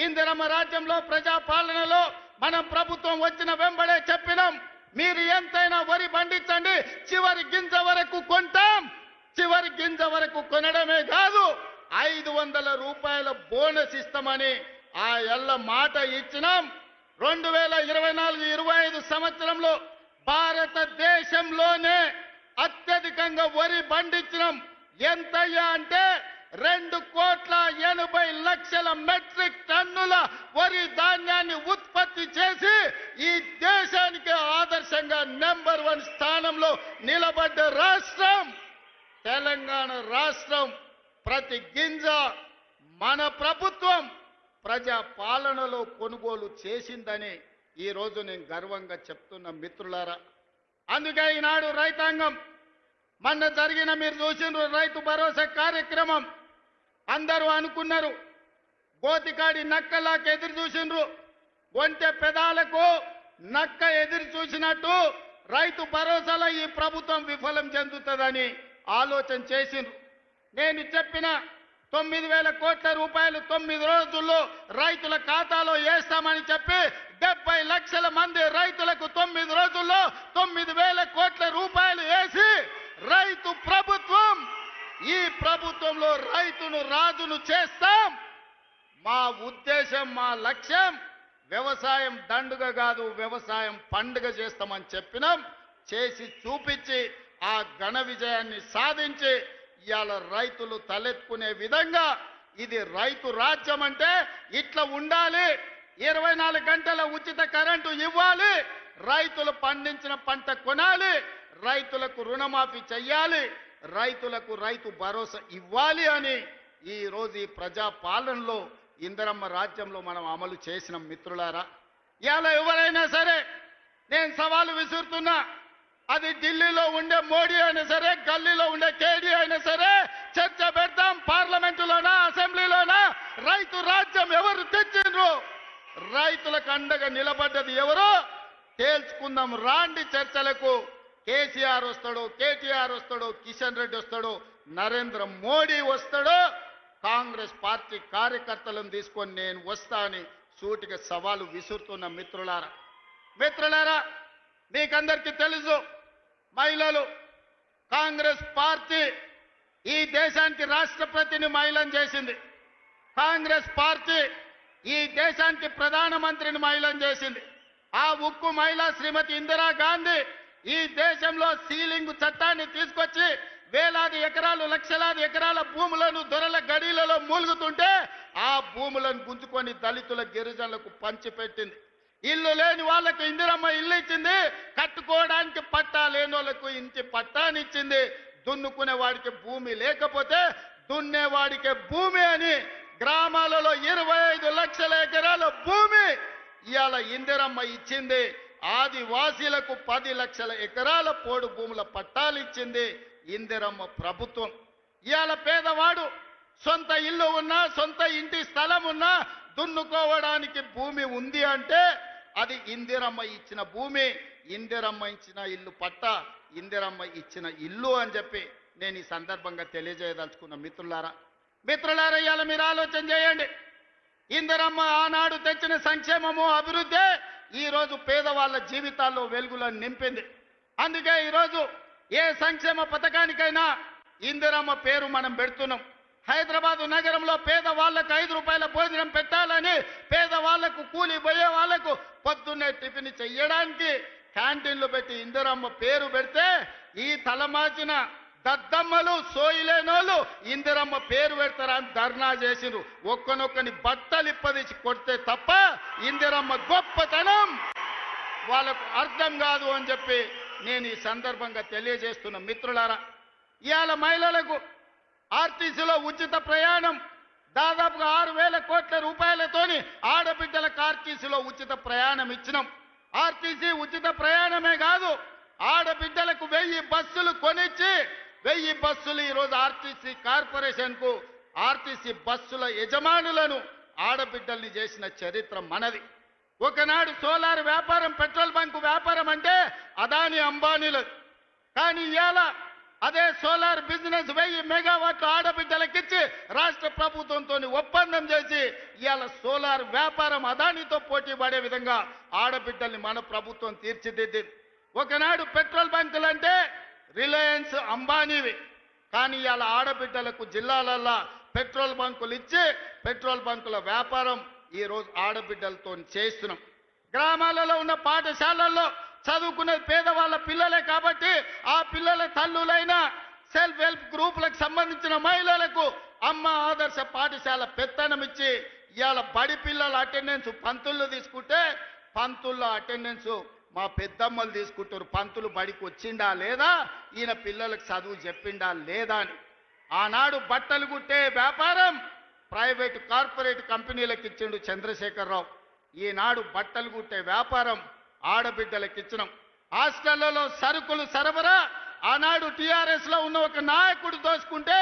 ఇందిరమ్మ రాజ్యంలో ప్రజాపాలనలో మనం ప్రభుత్వం వచ్చిన వెంబడే చెప్పినాం, మీరు ఎంతైనా వరి పండించండి, చివరి గింజ వరకు కొంటాం, చివరి గింజ వరకు కొనడమే కాదు 500 రూపాయల బోనస్ ఇస్తామని ఆ ఎల్ల మాట ఇచ్చినాం. 2024-25 సంవత్సరంలో భారతదేశంలోనే అత్యధికంగా వరి పండించినాం. ఎంతయ్యా అంటే 2,80,00,000 మెట్రిక్ టన్నుల వరి ధాన్యాన్ని ఉత్పత్తి చేసి ఈ దేశానికి ఆదర్శంగా నెంబర్ 1 స్థానంలో నిలబడ్డ రాష్ట్రం తెలంగాణ రాష్ట్రం. ప్రతి గింజ మన ప్రభుత్వం ప్రజా పాలనలో కొనుగోలు చేసిందని ఈ రోజు నేను గర్వంగా చెప్తున్న మిత్రులారా. అందుకే ఈనాడు రైతాంగం మొన్న జరిగిన మీరు చూసిన రైతు భరోసా కార్యక్రమం అందరూ అనుకున్నారు, గోతికాడి నక్కలాక ఎదురు చూసిండ్రు, ఒంటె పెదాలకు నక్క ఎదురు చూసినట్టు రైతు భరోసాలో ఈ ప్రభుత్వం విఫలం చెందుతుందని ఆలోచన చేసిండ్రు. నేను చెప్పిన 9,000 కోట్ల రూపాయలు 9 రోజుల్లో రైతుల ఖాతాలో వేస్తామని చెప్పి 70 లక్షల మంది రైతులకు 9 రోజుల్లో 9,000 కోట్ల రూపాయలు వేసి రైతు ప్రభుత్వం, ఈ ప్రభుత్వంలో రైతును రాజును చేస్తాం. మా ఉద్దేశం, మా లక్ష్యం వ్యవసాయం దండుగ కాదు, వ్యవసాయం పండుగ చేస్తామని చెప్పినాం. చేసి చూపించి ఆ ఘన విజయాన్ని సాధించి ఇవాళ రైతులు తలెత్తుకునే విధంగా ఇది రైతు రాజ్యం అంటే ఇట్లా ఉండాలి. 24 గంటల ఉచిత కరెంటు ఇవ్వాలి, రైతులు పండించిన పంట కొనాలి, రైతులకు రుణమాఫీ చెయ్యాలి, రైతులకు రైతు భరోసా ఇవ్వాలి అని ఈ రోజు ఈ ప్రజా పాలనలో ఇందిరమ్మ రాజ్యంలో మనం అమలు చేసిన మిత్రులారా. ఇవాళ ఎవరైనా సరే నేను సవాలు విసురుతున్నా, అది ఢిల్లీలో ఉండే మోడీ అయినా సరే, గల్లీలో ఉండే కేడీ అయినా సరే, చర్చ పెడతాం. పార్లమెంటులోనా, అసెంబ్లీలోనా రైతు రాజ్యం ఎవరు తెచ్చిండ్రు, రైతులకు అండగా నిలబడ్డది ఎవరో తేల్చుకుందాం. రాండి చర్చలకు. కేసీఆర్ వస్తాడో, కేటీఆర్ వస్తాడో, కిషన్ రెడ్డి వస్తాడో, నరేంద్ర మోడీ వస్తాడో, కాంగ్రెస్ పార్టీ కార్యకర్తలను తీసుకొని నేను వస్తా అని సూటిగా సవాలు విసురుతున్న మిత్రులారా, మీకందరికీ తెలుసు, మహిళలు కాంగ్రెస్ పార్టీ ఈ దేశానికి రాష్ట్రపతిని మహిళను చేసింది. కాంగ్రెస్ పార్టీ ఈ దేశానికి ప్రధానమంత్రిని మహిళను చేసింది. ఆ ఉక్కు మహిళ శ్రీమతి ఇందిరాగాంధీ ఈ దేశంలో సీలింగ్ చట్టాన్ని తీసుకొచ్చి వేలాది ఎకరాలు, లక్షలాది ఎకరాల భూములను దొరల గడిలలో మూలుగుతుంటే ఆ భూములను గుంజుకొని దళితుల, గిరిజనులకు పంచిపెట్టింది. ఇల్లు లేని వాళ్ళకు ఇందిరమ్మ ఇల్లు ఇచ్చింది, కట్టుకోవడానికి పట్టా లేని వాళ్ళకు ఇంటి పట్టానిచ్చింది. దున్నుకునే వాడికి భూమి లేకపోతే దున్నేవాడికి భూమి అని గ్రామాలలో 25 లక్షల ఎకరాల భూమి ఇవాళ ఇందిరమ్మ ఇచ్చింది. ఆదివాసీలకు 10 లక్షల ఎకరాల పోడు భూముల పట్టాలు ఇచ్చింది ఇందిరమ్మ ప్రభుత్వం. ఇవాళ పేదవాడు సొంత ఇల్లు ఉన్నా, సొంత ఇంటి స్థలం ఉన్నా, దున్నుకోవడానికి భూమి ఉంది అంటే అది ఇందిరమ్మ ఇచ్చిన భూమి, ఇందిరమ్మ ఇచ్చిన ఇల్లు పట్ట, ఇందిరమ్మ ఇచ్చిన ఇల్లు అని చెప్పి నేను ఈ సందర్భంగా తెలియజేయదలుచుకున్న మిత్రులారా. ఇవాళ మీరు ఆలోచన చేయండి. ఇందిరమ్మ ఆనాడు తెచ్చిన సంక్షేమము, అభివృద్ధి ఈరోజు పేదవాళ్ళ జీవితాల్లో వెలుగులను నింపింది. అందుకే ఈరోజు ఏ సంక్షేమ పథకానికైనా ఇందిరమ్మ పేరు మనం పెడుతున్నాం. హైదరాబాదు నగరంలో పేదవాళ్లకు 5 రూపాయల భోజనం పెట్టాలని, పేదవాళ్లకు, కూలి పోయే వాళ్లకు పొద్దున్నే టిఫిన్ చెయ్యడానికి క్యాంటీన్లు పెట్టి ఇందిరమ్మ పేరు పెడితే ఈ తలమాచిన దద్దమ్మలు, సోయిలేనోళ్ళు ఇందిరమ్మ పేరు పెడతారని ధర్నా చేసిరు. ఒక్కనొక్కని బట్టలు ఇప్పదీసి కొడితే తప్ప ఇందిరమ్మ గొప్పతనం వాళ్ళకు అర్థం కాదు అని చెప్పి నేను ఈ సందర్భంగా తెలియజేస్తున్న మిత్రులారా. ఇవాళ మహిళలకు ఆర్టీసీలో ఉచిత ప్రయాణం దాదాపుగా 6,000 కోట్ల రూపాయలతోని ఆడబిడ్డలకు ఆర్టీసీలో ఉచిత ప్రయాణం ఇచ్చినాం. ఆర్టీసీ ఉచిత ప్రయాణమే కాదు, ఆడబిడ్డలకు 1000 బస్సులు కొనిచ్చి 1000 బస్సులు ఈరోజు ఆర్టీసీ కార్పొరేషన్కు, ఆర్టీసీ బస్సుల యజమానులను ఆడబిడ్డల్ని చేసిన చరిత్ర మనది. ఒకనాడు సోలార్ వ్యాపారం, పెట్రోల్ బంకు వ్యాపారం అంటే అదాని, అంబానీలది. కానీ ఇవాళ అదే సోలార్ బిజినెస్ 1000 మెగావాట్లు ఆడబిడ్డలకిచ్చి రాష్ట్ర ప్రభుత్వంతో ఒప్పందం చేసి ఇవాళ సోలార్ వ్యాపారం అదానితో పోటీ పడే విధంగా ఆడబిడ్డల్ని మన ప్రభుత్వం తీర్చిదిద్దింది. ఒకనాడు పెట్రోల్ బంకులు అంటే రిలయన్స్, అంబానీవి. కానీ ఇవాళ ఆడబిడ్డలకు జిల్లాలల్లో పెట్రోల్ బంకులు ఇచ్చి పెట్రోల్ బంకుల వ్యాపారం ఈరోజు ఆడబిడ్డలతో చేస్తున్నాం. గ్రామాలలో ఉన్న పాఠశాలల్లో చదువుకునేది పేదవాళ్ళ పిల్లలే కాబట్టి ఆ పిల్లల తల్లులైన సెల్ఫ్ హెల్ప్ గ్రూపులకు సంబంధించిన మహిళలకు అమ్మ ఆదర్శ పాఠశాల పెత్తనం ఇచ్చి ఇవాళ బడి పిల్లల అటెండెన్స్ పంతులు తీసుకుంటే పంతుల్లో అటెండెన్స్ మా పెద్దమ్మలు తీసుకుంటారు. పంతులు బడికి వచ్చిండా లేదా, ఈయన పిల్లలకు చదువు చెప్పిండా లేదా అని. ఆనాడు బట్టలు కుట్టే వ్యాపారం ప్రైవేటు కార్పొరేట్ కంపెనీలకు ఇచ్చిండు చంద్రశేఖరరావు. ఈనాడు బట్టలు కుట్టే వ్యాపారం ఆడబిడ్డలకు ఇచ్చినాం. హాస్టళ్లలో సరుకులు సరఫరా ఆనాడు టీఆర్ఎస్ లో ఉన్న ఒక నాయకుడు దోచుకుంటే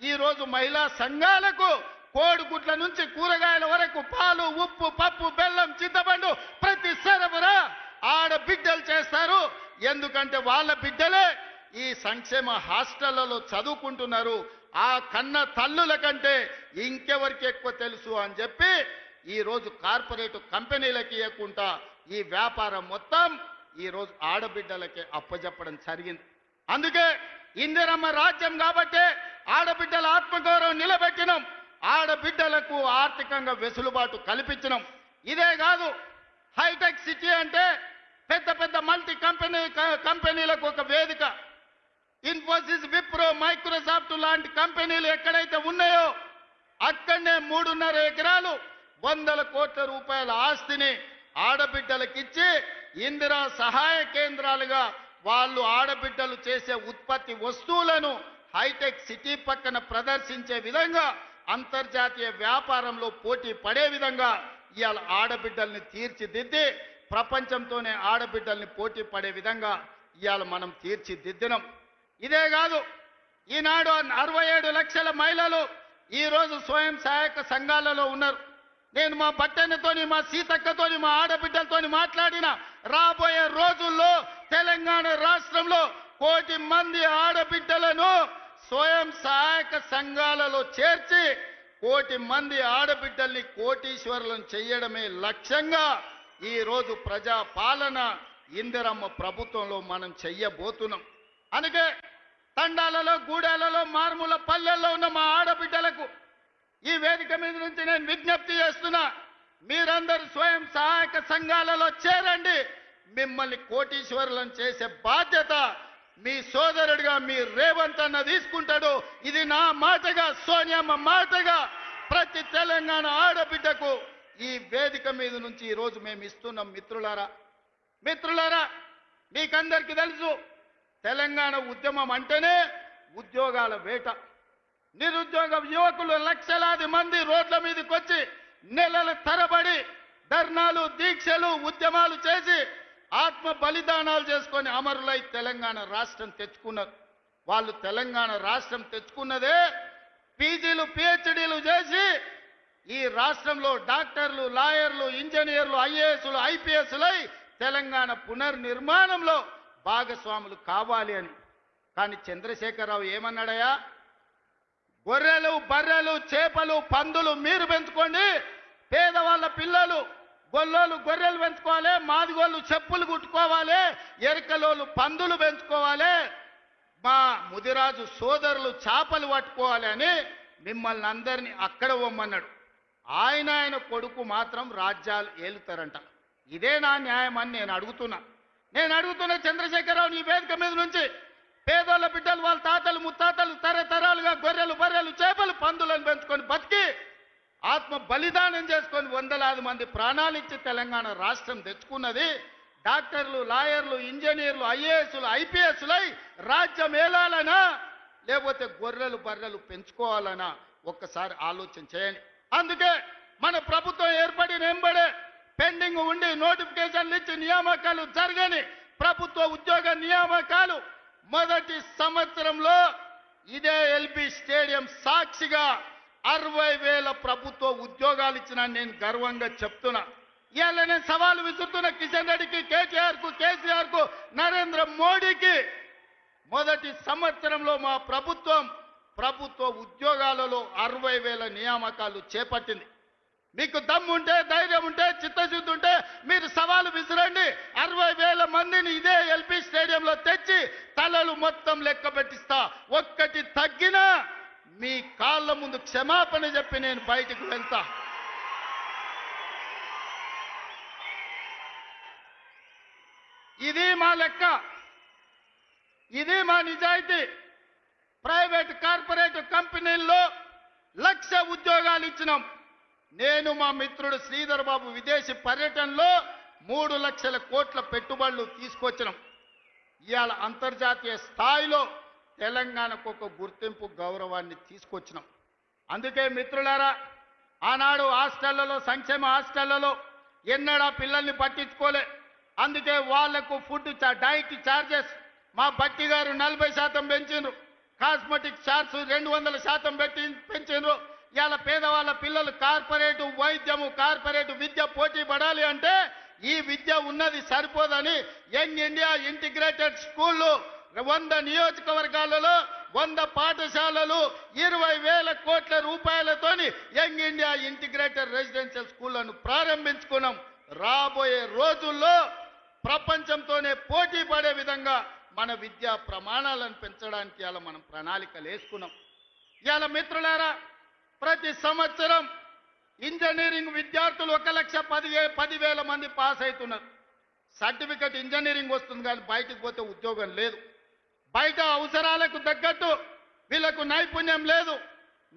ఈరోజు మహిళా సంఘాలకు కోడిగుడ్ల నుంచి కూరగాయల వరకు పాలు, ఉప్పు, పప్పు, బెల్లం, చింతపండు ప్రతి సరఫరా ఆడబిడ్డలు చేస్తారు. ఎందుకంటే వాళ్ళ బిడ్డలే ఈ సంక్షేమ హాస్టళ్లలో చదువుకుంటున్నారు. ఆ కన్న తల్లుల కంటే ఇంకెవరికి ఎక్కువ తెలుసు అని చెప్పి ఈరోజు కార్పొరేట్ కంపెనీలకి ఇవ్వకుండా ఈ వ్యాపారం మొత్తం ఈరోజు ఆడబిడ్డలకే అప్పజెప్పడం జరిగింది. అందుకే ఇందిరమ్మ రాజ్యం కాబట్టి ఆడబిడ్డల ఆత్మగౌరవం నిలబెట్టినాం. ఆడబిడ్డలకు ఆర్థికంగా వెసులుబాటు కల్పించినాం. ఇదే కాదు, హైటెక్ సిటీ అంటే పెద్ద పెద్ద మల్టీ కంపెనీలకు ఒక వేదిక. ఇన్ఫోసిస్, విప్రో, మైక్రోసాఫ్ట్ లాంటి కంపెనీలు ఎక్కడైతే ఉన్నాయో అక్కడనే 3.5 ఎకరాలు 100 కోట్ల రూపాయల ఆస్తిని ఆడబిడ్డలకిచ్చి ఇందిరా సహాయ కేంద్రాలుగా వాళ్ళు ఆడబిడ్డలు చేసే ఉత్పత్తి వస్తువులను హైటెక్ సిటీ పక్కన ప్రదర్శించే విధంగా, అంతర్జాతీయ వ్యాపారంలో పోటీ పడే విధంగా ఇవాళ ఆడబిడ్డల్ని తీర్చిదిద్ది ప్రపంచంతోనే ఆడబిడ్డల్ని పోటీ పడే విధంగా ఇవాళ మనం తీర్చిదిద్దినాం. ఇదే కాదు, ఈనాడు 67 లక్షల మహిళలు ఈరోజు స్వయం సహాయక సంఘాలలో ఉన్నారు. నేను మా బట్టెన్నతోని, మా సీతక్కతోని, మా ఆడబిడ్డలతోని మాట్లాడిన రాబోయే రోజుల్లో తెలంగాణ రాష్ట్రంలో 1 కోటి మంది ఆడబిడ్డలను స్వయం సహాయక సంఘాలలో చేర్చి 1 కోటి మంది ఆడబిడ్డల్ని కోటీశ్వరులను చేయడమే లక్ష్యంగా ఈరోజు ప్రజా పాలన ఇందిరమ్మ ప్రభుత్వంలో మనం చెయ్యబోతున్నాం. అందుకే తండాలలో, గూడాలలో, మారుమూల పల్లెల్లో ఉన్న మా ఆడబిడ్డలకు ఈ వేదిక మీద నుంచి నేను విజ్ఞప్తి చేస్తున్నా, మీరందరూ స్వయం సహాయక సంఘాలలో చేరండి. మిమ్మల్ని కోటీశ్వరులను చేసే బాధ్యత మీ సోదరుడిగా మీ రేవంత్ అన్న తీసుకుంటాడు. ఇది నా మాటగా, సోనియమ్మ మాటగా ప్రతి తెలంగాణ ఆడబిడ్డకు ఈ వేదిక మీద నుంచి ఈరోజు మేము ఇస్తున్నాం. మిత్రులారా, మీకందరికీ తెలుసు, తెలంగాణ ఉద్యమం అంటేనే ఉద్యోగాల వేట. నిరుద్యోగ యువకులు లక్షలాది మంది రోడ్ల మీదకి వచ్చి నెలల తరబడి ధర్నాలు, దీక్షలు, ఉద్యమాలు చేసి ఆత్మ బలిదానాలు చేసుకొని అమరులై తెలంగాణ రాష్ట్రం తెచ్చుకున్నారు. వాళ్ళు తెలంగాణ రాష్ట్రం తెచ్చుకున్నదే పీజీలు, పిహెచ్డీలు చేసి ఈ రాష్ట్రంలో డాక్టర్లు, లాయర్లు, ఇంజనీర్లు, ఐఏఎస్లు, ఐపీఎస్లై తెలంగాణ పునర్నిర్మాణంలో భాగస్వాములు కావాలి అని. కానీ చంద్రశేఖరరావు ఏమన్నాడయా? గొర్రెలు, బర్రెలు, చేపలు, పందులు మీరు పెంచుకోండి, పేదవాళ్ళ పిల్లలు గొల్లోలు గొర్రెలు పెంచుకోవాలి, మాదిగోళ్ళు చెప్పులు కుట్టుకోవాలి, ఎరకలోళ్ళు పందులు పెంచుకోవాలి, మా ముదిరాజు సోదరులు చేపలు పట్టుకోవాలి అని మిమ్మల్ని అందరినీ అక్కడ పొమ్మన్నాడు. ఆయన కొడుకు మాత్రం రాజ్యాలు ఏలుతారంట. ఇదే నా న్యాయం అని నేను అడుగుతున్నా చంద్రశేఖరరావు ఈ వేదిక మీద నుంచి. పేదోళ్ళ బిడ్డలు, వాళ్ళ తాతలు, ముత్తాతలు తరతరాలుగా గొర్రెలు, బర్రెలు, చేపలు, పందులను పెంచుకొని బతికి ఆత్మ బలిదానం చేసుకొని వందలాది మంది ప్రాణాలిచ్చి తెలంగాణ రాష్ట్రం తెచ్చుకున్నది. డాక్టర్లు, లాయర్లు, ఇంజనీర్లు, ఐఏఎస్లు, ఐపీఎస్లై రాజ్యం ఏలాలనా లేకపోతే గొర్రెలు, బర్రెలు పెంచుకోవాలనా ఒక్కసారి ఆలోచన చేయండి. అందుకే మన ప్రభుత్వం ఏర్పడిన వెంబడే పెండింగ్ ఉండి నోటిఫికేషన్లు ఇచ్చి నియామకాలు జరగని ప్రభుత్వ ఉద్యోగ నియామకాలు మొదటి సంవత్సరంలో ఇదే ఎల్బీ స్టేడియం సాక్షిగా 60,000 ప్రభుత్వ ఉద్యోగాలు ఇచ్చిన నేను గర్వంగా చెప్తున్నా. ఇవాళ నేను సవాలు విసురుతున్న కిషన్ రెడ్డికి, కేటీఆర్కు, కేసీఆర్కు, నరేంద్ర మోడీకి. మొదటి సంవత్సరంలో మా ప్రభుత్వ ఉద్యోగాలలో 60,000 నియామకాలు చేపట్టింది. మీకు దమ్ము ఉంటే, ధైర్యం ఉంటే, చిత్తశుద్ధి ఉంటే మీరు సవాలు విసిరండి. 60,000 మందిని ఇదే ఎల్బీ స్టేడియంలో తెచ్చి తలలు మొత్తం లెక్క పెట్టిస్తా. ఒక్కటి తగ్గినా మీ కాళ్ళ ముందు క్షమాపణ చెప్పి నేను బయటికి వెళ్తా. ఇది మా లెక్క, ఇది మా నిజాయితీ. ప్రైవేట్, కార్పొరేట్ కంపెనీల్లో 1,00,000 ఉద్యోగాలు ఇచ్చినాం. నేను మా మిత్రుడు శ్రీధర్ బాబు విదేశీ పర్యటనలో 3 లక్షల కోట్ల పెట్టుబడులు తీసుకొచ్చినాం. ఇవాళ అంతర్జాతీయ స్థాయిలో తెలంగాణకు ఒక గుర్తింపు, గౌరవాన్ని తీసుకొచ్చినాం. అందుకే మిత్రులారా, ఆనాడు హాస్టళ్లలో, సంక్షేమ హాస్టళ్లలో ఎన్నడా పిల్లల్ని పట్టించుకోలే. అందుకే వాళ్లకు ఫుడ్ డైట్ ఛార్జెస్ మా బట్టి గారు 40% పెంచిండ్రు. Cosmetic charge 200% పెంచిండ్రు. ఇవాళ పేదవాళ్ళ పిల్లలు కార్పొరేటు వైద్యము, కార్పొరేటు విద్య పోటీ పడాలి అంటే ఈ విద్య ఉన్నది సరిపోదని యంగ్ ఇండియా ఇంటిగ్రేటెడ్ స్కూళ్ళు 100 నియోజకవర్గాలలో 100 పాఠశాలలు 20,000 కోట్ల రూపాయలతోని యంగ్ ఇండియా ఇంటిగ్రేటెడ్ రెసిడెన్షియల్ స్కూళ్లను ప్రారంభించుకున్నాం. రాబోయే రోజుల్లో ప్రపంచంతోనే పోటీ పడే విధంగా మన విద్యా ప్రమాణాలను పెంచడానికి ఇలా మనం ప్రణాళికలు వేసుకున్నాం. ఇవాళ మిత్రులారా, ప్రతి సంవత్సరం ఇంజనీరింగ్ విద్యార్థులు 1,10,000 మంది పాస్ అవుతున్నారు. సర్టిఫికెట్ ఇంజనీరింగ్ వస్తుంది కానీ బయటికి పోతే ఉద్యోగం లేదు. బయట అవసరాలకు తగ్గట్టు వీళ్ళకు నైపుణ్యం లేదు.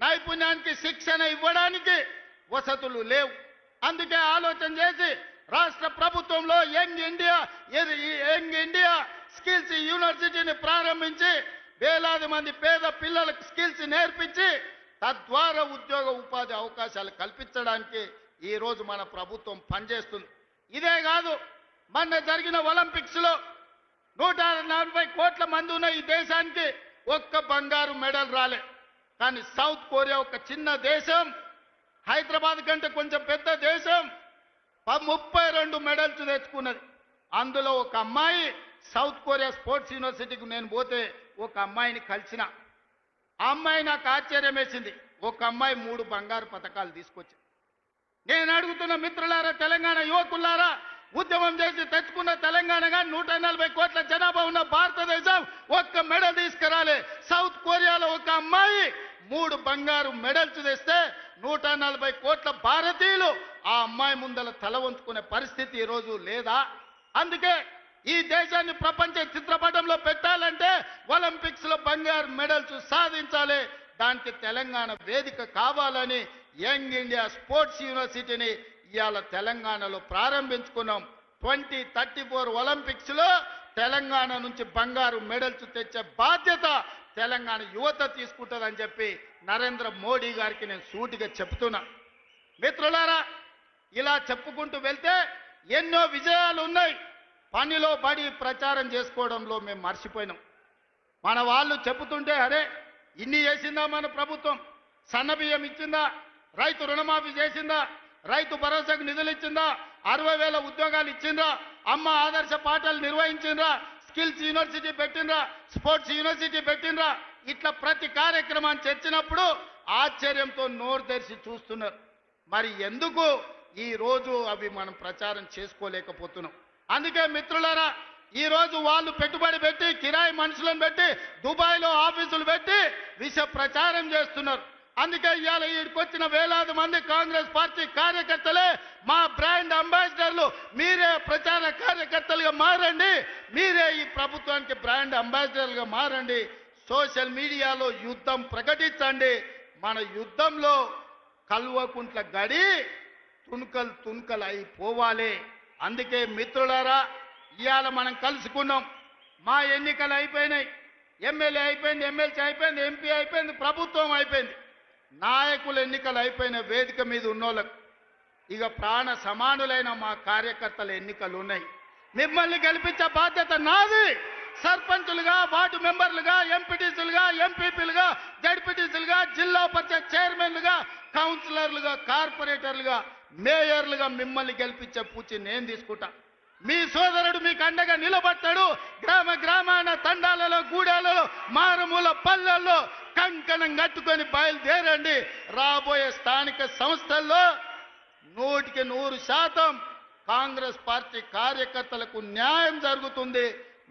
నైపుణ్యానికి శిక్షణ ఇవ్వడానికి వసతులు లేవు. అందుకే ఆలోచన చేసి రాష్ట్ర ప్రభుత్వంలో యంగ్ ఇండియా స్కిల్స్ యూనివర్సిటీని ప్రారంభించి వేలాది మంది పేద పిల్లలకు స్కిల్స్ నేర్పించి తద్వారా ఉద్యోగ ఉపాధి అవకాశాలు కల్పించడానికి ఈ రోజు మన ప్రభుత్వం పనిచేస్తుంది. ఇదే కాదు, మొన్న జరిగిన ఒలింపిక్స్ లో 140 కోట్ల మంది ఉన్న ఈ దేశానికి ఒక్క బంగారు మెడల్ రాలే. కానీ సౌత్ కొరియా ఒక చిన్న దేశం, హైదరాబాద్ కంటే కొంచెం పెద్ద దేశం, 32 మెడల్స్ తెచ్చుకున్నది. అందులో ఒక అమ్మాయి సౌత్ కొరియా స్పోర్ట్స్ యూనివర్సిటీకి నేను పోతే ఒక అమ్మాయిని కలిసిన. ఆ అమ్మాయి నాకు ఆశ్చర్యం వేసింది. ఒక అమ్మాయి 3 బంగారు పతకాలు తీసుకొచ్చింది. నేను అడుగుతున్న మిత్రులారా, తెలంగాణ యువకులారా, ఉద్యమం చేసి తెచ్చుకున్న తెలంగాణగా 140 కోట్ల జనాభా ఉన్న భారతదేశం ఒక్క మెడల్ తీసుకురాలే. సౌత్ కొరియాలో ఒక అమ్మాయి 3 బంగారు మెడల్స్ తెస్తే 140 కోట్ల భారతీయులు ఆ అమ్మాయి ముందల తల వంచుకునే పరిస్థితి ఈరోజు లేదా? అందుకే ఈ దేశాన్ని ప్రపంచ చిత్రపటంలో పెట్టాలంటే ఒలింపిక్స్ లో బంగారు మెడల్స్ సాధించాలి. దానికి తెలంగాణ వేదిక కావాలని యంగ్ ఇండియా స్పోర్ట్స్ యూనివర్సిటీని ఇవాళ తెలంగాణలో ప్రారంభించుకున్నాం. 2034 ఒలింపిక్స్ లో తెలంగాణ నుంచి బంగారు మెడల్స్ తెచ్చే బాధ్యత తెలంగాణ యువత తీసుకుంటుందని చెప్పి నరేంద్ర మోడీ గారికి నేను సూటిగా చెప్తున్నా. మిత్రులారా, ఇలా చెప్పుకుంటూ వెళ్తే ఎన్నో విజయాలు ఉన్నాయి. పనిలో పడి ప్రచారం చేసుకోవడంలో మేము మర్చిపోయినాం. మన వాళ్ళు చెబుతుంటే అరే ఇన్ని చేసిందా మన ప్రభుత్వం? సన్నబియ్యం ఇచ్చిందా? రైతు రుణమాఫీ చేసిందా? రైతు భరోసాకు నిధులు ఇచ్చిందా? 60,000 ఉద్యోగాలు ఇచ్చిండ్రా? అమ్మ ఆదర్శ పాఠాలు నిర్వహించిండ్రా? స్కిల్స్ యూనివర్సిటీ పెట్టిండ్రా? స్పోర్ట్స్ యూనివర్సిటీ పెట్టిండ్రా? ఇట్లా ప్రతి కార్యక్రమాన్ని చర్చినప్పుడు ఆశ్చర్యంతో నోరు తెరిచి చూస్తున్నారు. మరి ఎందుకు ఈ రోజు అవి మనం ప్రచారం చేసుకోలేకపోతున్నాం? అందుకే మిత్రులారా, ఈ రోజు వాళ్ళు పెట్టుబడి పెట్టి కిరాయి మనుషులను పెట్టి దుబాయ్లో ఆఫీసులు పెట్టి విష ప్రచారం చేస్తున్నారు. అందుకే ఇవాళ ఈడికొచ్చిన వేలాది మంది కాంగ్రెస్ పార్టీ కార్యకర్తలే మా బ్రాండ్ అంబాసిడర్లు. మీరే ప్రచార కార్యకర్తలుగా మారండి, మీరే ఈ ప్రభుత్వానికి బ్రాండ్ అంబాసిడర్లుగా మారండి. సోషల్ మీడియాలో యుద్ధం ప్రకటించండి. మన యుద్ధంలో కల్వకుంట్ల గడి తుణుకలు అయిపోవాలి. అందుకే మిత్రులారా, ఇవాళ మనం కలుసుకున్నాం. మా ఎన్నికలు అయిపోయినాయి. ఎమ్మెల్యే అయిపోయింది, ఎమ్మెల్సీ అయిపోయింది, ఎంపీ అయిపోయింది, ప్రభుత్వం అయిపోయింది. నాయకుల ఎన్నికలు అయిపోయిన వేదిక మీద ఉన్నోళ్ళకు ఇక ప్రాణ సమానులైన మా కార్యకర్తల ఎన్నికలు ఉన్నాయి. మిమ్మల్ని గెలిపించే బాధ్యత నాది. సర్పంచులుగా, వార్డు మెంబర్లుగా, ఎంపీటీసీలుగా, ఎంపీపీలుగా, జడ్పీటీసీలుగా, జిల్లా పరిషత్ చైర్మన్లుగా, కౌన్సిలర్లుగా, కార్పొరేటర్లుగా, మేయర్లుగా మిమ్మల్ని గెలిపించే పూచి నేను తీసుకుంటా. మీ సోదరుడు మీకు అండగా నిలబడతాడు. గ్రామాన తండాలలో, గూడాలలో, మారుమూల పల్లెల్లో కంకణం కట్టుకొని బయలుదేరండి. రాబోయే స్థానిక సంస్థల్లో 100% కాంగ్రెస్ పార్టీ కార్యకర్తలకు న్యాయం జరుగుతుంది.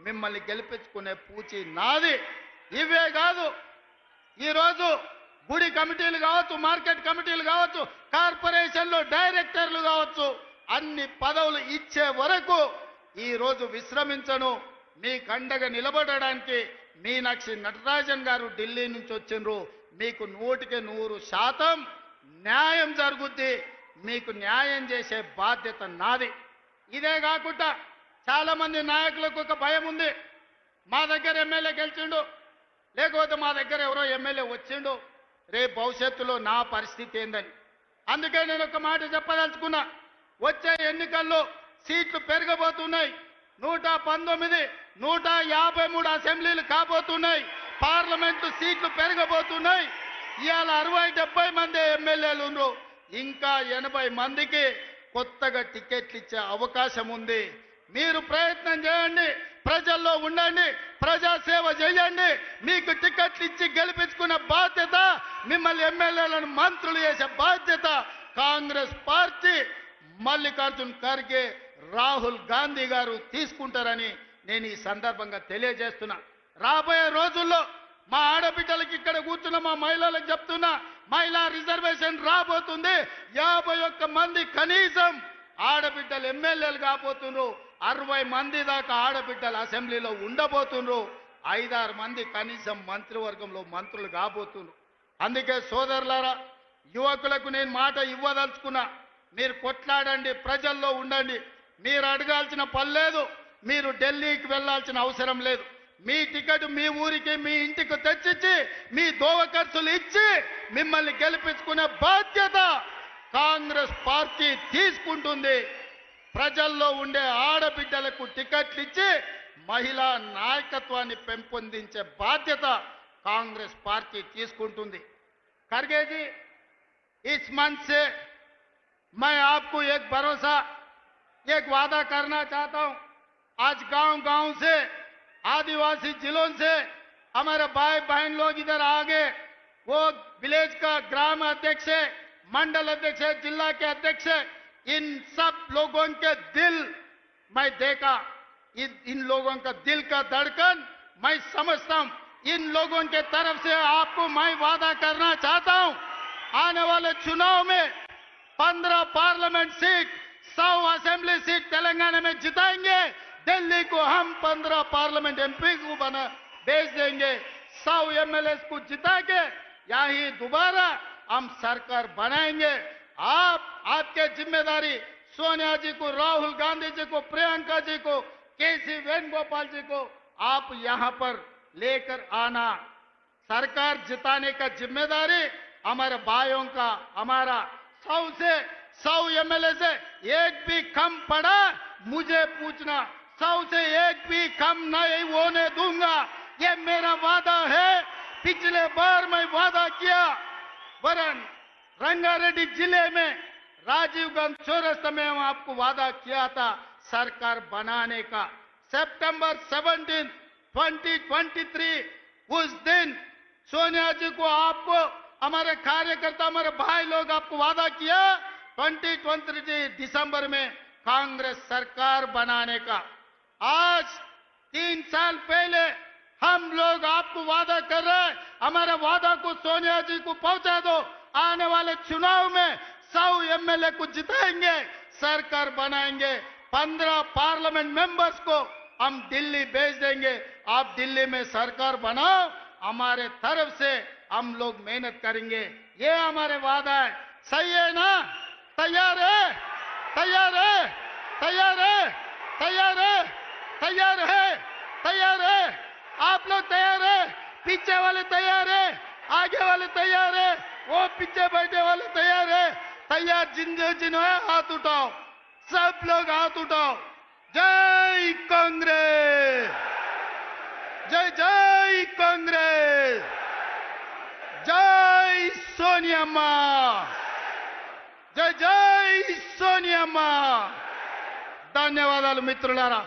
మిమ్మల్ని గెలిపించుకునే పూచి నాది. ఇవే కాదు, ఈరోజు గుడి కమిటీలు కావచ్చు, మార్కెట్ కమిటీలు కావచ్చు, కార్పొరేషన్లో డైరెక్టర్లు కావచ్చు, అన్ని పదవులు ఇచ్చే వరకు ఈరోజు విశ్రమించను. మీకు అండగా నిలబడడానికి మీనాక్షి నటరాజన్ గారు ఢిల్లీ నుంచి వచ్చిండ్రు. మీకు 100% న్యాయం జరుగుద్ది. మీకు న్యాయం చేసే బాధ్యత నాది. ఇదే కాకుండా చాలా మంది నాయకులకు ఒక భయం ఉంది. మా దగ్గర ఎమ్మెల్యే గెలిచిండు, లేకపోతే మా దగ్గర ఎవరో ఎమ్మెల్యే వచ్చిండు, రేపు భవిష్యత్తులో నా పరిస్థితి ఏందని. అందుకే నేను ఒక మాట చెప్పదలుచుకున్నా. వచ్చే ఎన్నికల్లో సీట్లు పెరగబోతున్నాయి. 119, 153 అసెంబ్లీలు కాబోతున్నాయి. పార్లమెంటు సీట్లు పెరగబోతున్నాయి. ఇవాళ 60-70 మంది ఎమ్మెల్యేలు ఉన్నారు. ఇంకా 80 మందికి కొత్తగా టికెట్లు ఇచ్చే అవకాశం ఉంది. మీరు ప్రయత్నం చేయండి, ప్రజల్లో ఉండండి, ప్రజాసేవ చేయండి. మీకు టికెట్లు ఇచ్చి గెలిపించుకునే బాధ్యత, మిమ్మల్ని ఎమ్మెల్యేలను మంత్రులు చేసే బాధ్యత కాంగ్రెస్ పార్టీ, మల్లికార్జున్ ఖర్గే, రాహుల్ గాంధీ గారు తీసుకుంటారని నేను ఈ సందర్భంగా తెలియజేస్తున్నా. రాబోయే రోజుల్లో మా ఆడబిడ్డలకి ఇక్కడ కూర్చున్న మా మహిళలకు చెప్తున్నా, మహిళా రిజర్వేషన్ రాబోతుంది. 51 మంది కనీసం ఆడబిడ్డలు ఎమ్మెల్యేలు కాబోతున్నారు. 60 మంది దాకా ఆడబిడ్డలు అసెంబ్లీలో ఉండబోతున్నారు. 5-6 మంది కనీసం మంత్రివర్గంలో మంత్రులు కాబోతున్నారు. అందుకే సోదరులారా, యువకులకు నేను మాట ఇవ్వదలుచుకున్నా. మీరు కొట్లాడండి, ప్రజల్లో ఉండండి. మీరు అడగాల్సిన పని లేదు, మీరు ఢిల్లీకి వెళ్ళాల్సిన అవసరం లేదు. మీ టికెట్ మీ ఊరికి మీ ఇంటికి తెచ్చిచ్చి మీ దోవ ఖర్చులు ఇచ్చి మిమ్మల్ని గెలిపించుకునే బాధ్యత కాంగ్రెస్ పార్టీ తీసుకుంటుంది. ప్రజల్లో ఉండే ఆడబిడ్డలకు టికెట్లు ఇచ్చి మహిళా నాయకత్వాన్ని పెంపొందించే బాధ్యత కాంగ్రెస్ పార్టీ తీసుకుంటుంది. खड़गे जी, इस मंच से मैं आपको एक भरोसा, एक वादा करना चाहता हूं. आज गांव-गांव से, आदिवासी जिलों से हमारे भाई बहन लोग इधर आ गए. वो विलेज का ग्राम अध्यक्ष है, मंडल अध्यक्ष है, जिला के अध्यक्ष है. इन सब लोगों के दिल मैं देखा, इन लोगों का दिल का धड़कन मैं समझता हूं. इन लोगों के तरफ से आपको मैं वादा करना चाहता हूं, आने वाले चुनाव में 15 parliament seat, 100 assembly seat Telangana में जिताएंगे. दिल्ली को हम 15 पार्लियामेंट एमपी को बना भेज देंगे. 100 एमएलए को जिता के यही दोबारा हम सरकार बनाएंगे. आपके जिम्मेदारी सोनिया जी को, राहुल गांधी जी को, प्रियंका जी को, केसी वेणुगोपाल जी को आप यहां पर लेकर आना. सरकार जिताने का जिम्मेदारी हमारे भाइयों का. हमारा 100 एमएलए से एक भी कम पड़ा मुझे पूछना, 100 से एक भी कम नहीं होने दूंगा. ये मेरा वादा है. पिछले बार मैं वादा किया, वरन रंगारेड्डी जिले में राजीव गांधी चौरस्ता में हम आपको वादा किया था सरकार बनाने का. सितंबर 17, 2023 उस दिन सोनिया जी को, आपको, हमारे कार्यकर्ता, हमारे भाई लोग आपको वादा किया 2023 दिसंबर में कांग्रेस सरकार बनाने का. आज 3 साल पहले हम लोग आपको वादा कर रहे हैं, हमारे वादा को सोनिया जी को पहुंचा दो. आने वाले चुनाव में 100 एमएलए को जिताएंगे, सरकार बनाएंगे. 15 पार्लियामेंट मेंबर्स को हम दिल्ली भेज देंगे. आप दिल्ली में सरकार बनाओ, हमारे तरफ से हम लोग मेहनत करेंगे. ये हमारे वादा है. सही है ना? तैयार है? तैयार है? तैयार है? तैयार है? तैयार है? तैयार है? आप लोग तैयार है? पीछे वाले तैयार है? आगे वाले तैयार है? वो पीछे बैठे वाले तैयार है? तैयार जिन है हाथ उठाओ, सब लोग हाथ उठाओ. जय कांग्रेस, जय जय कांग्रेस, जय सोनिया मां, जय जय सोनिया मां. ధన్యవాదాలు మిత్రులారా.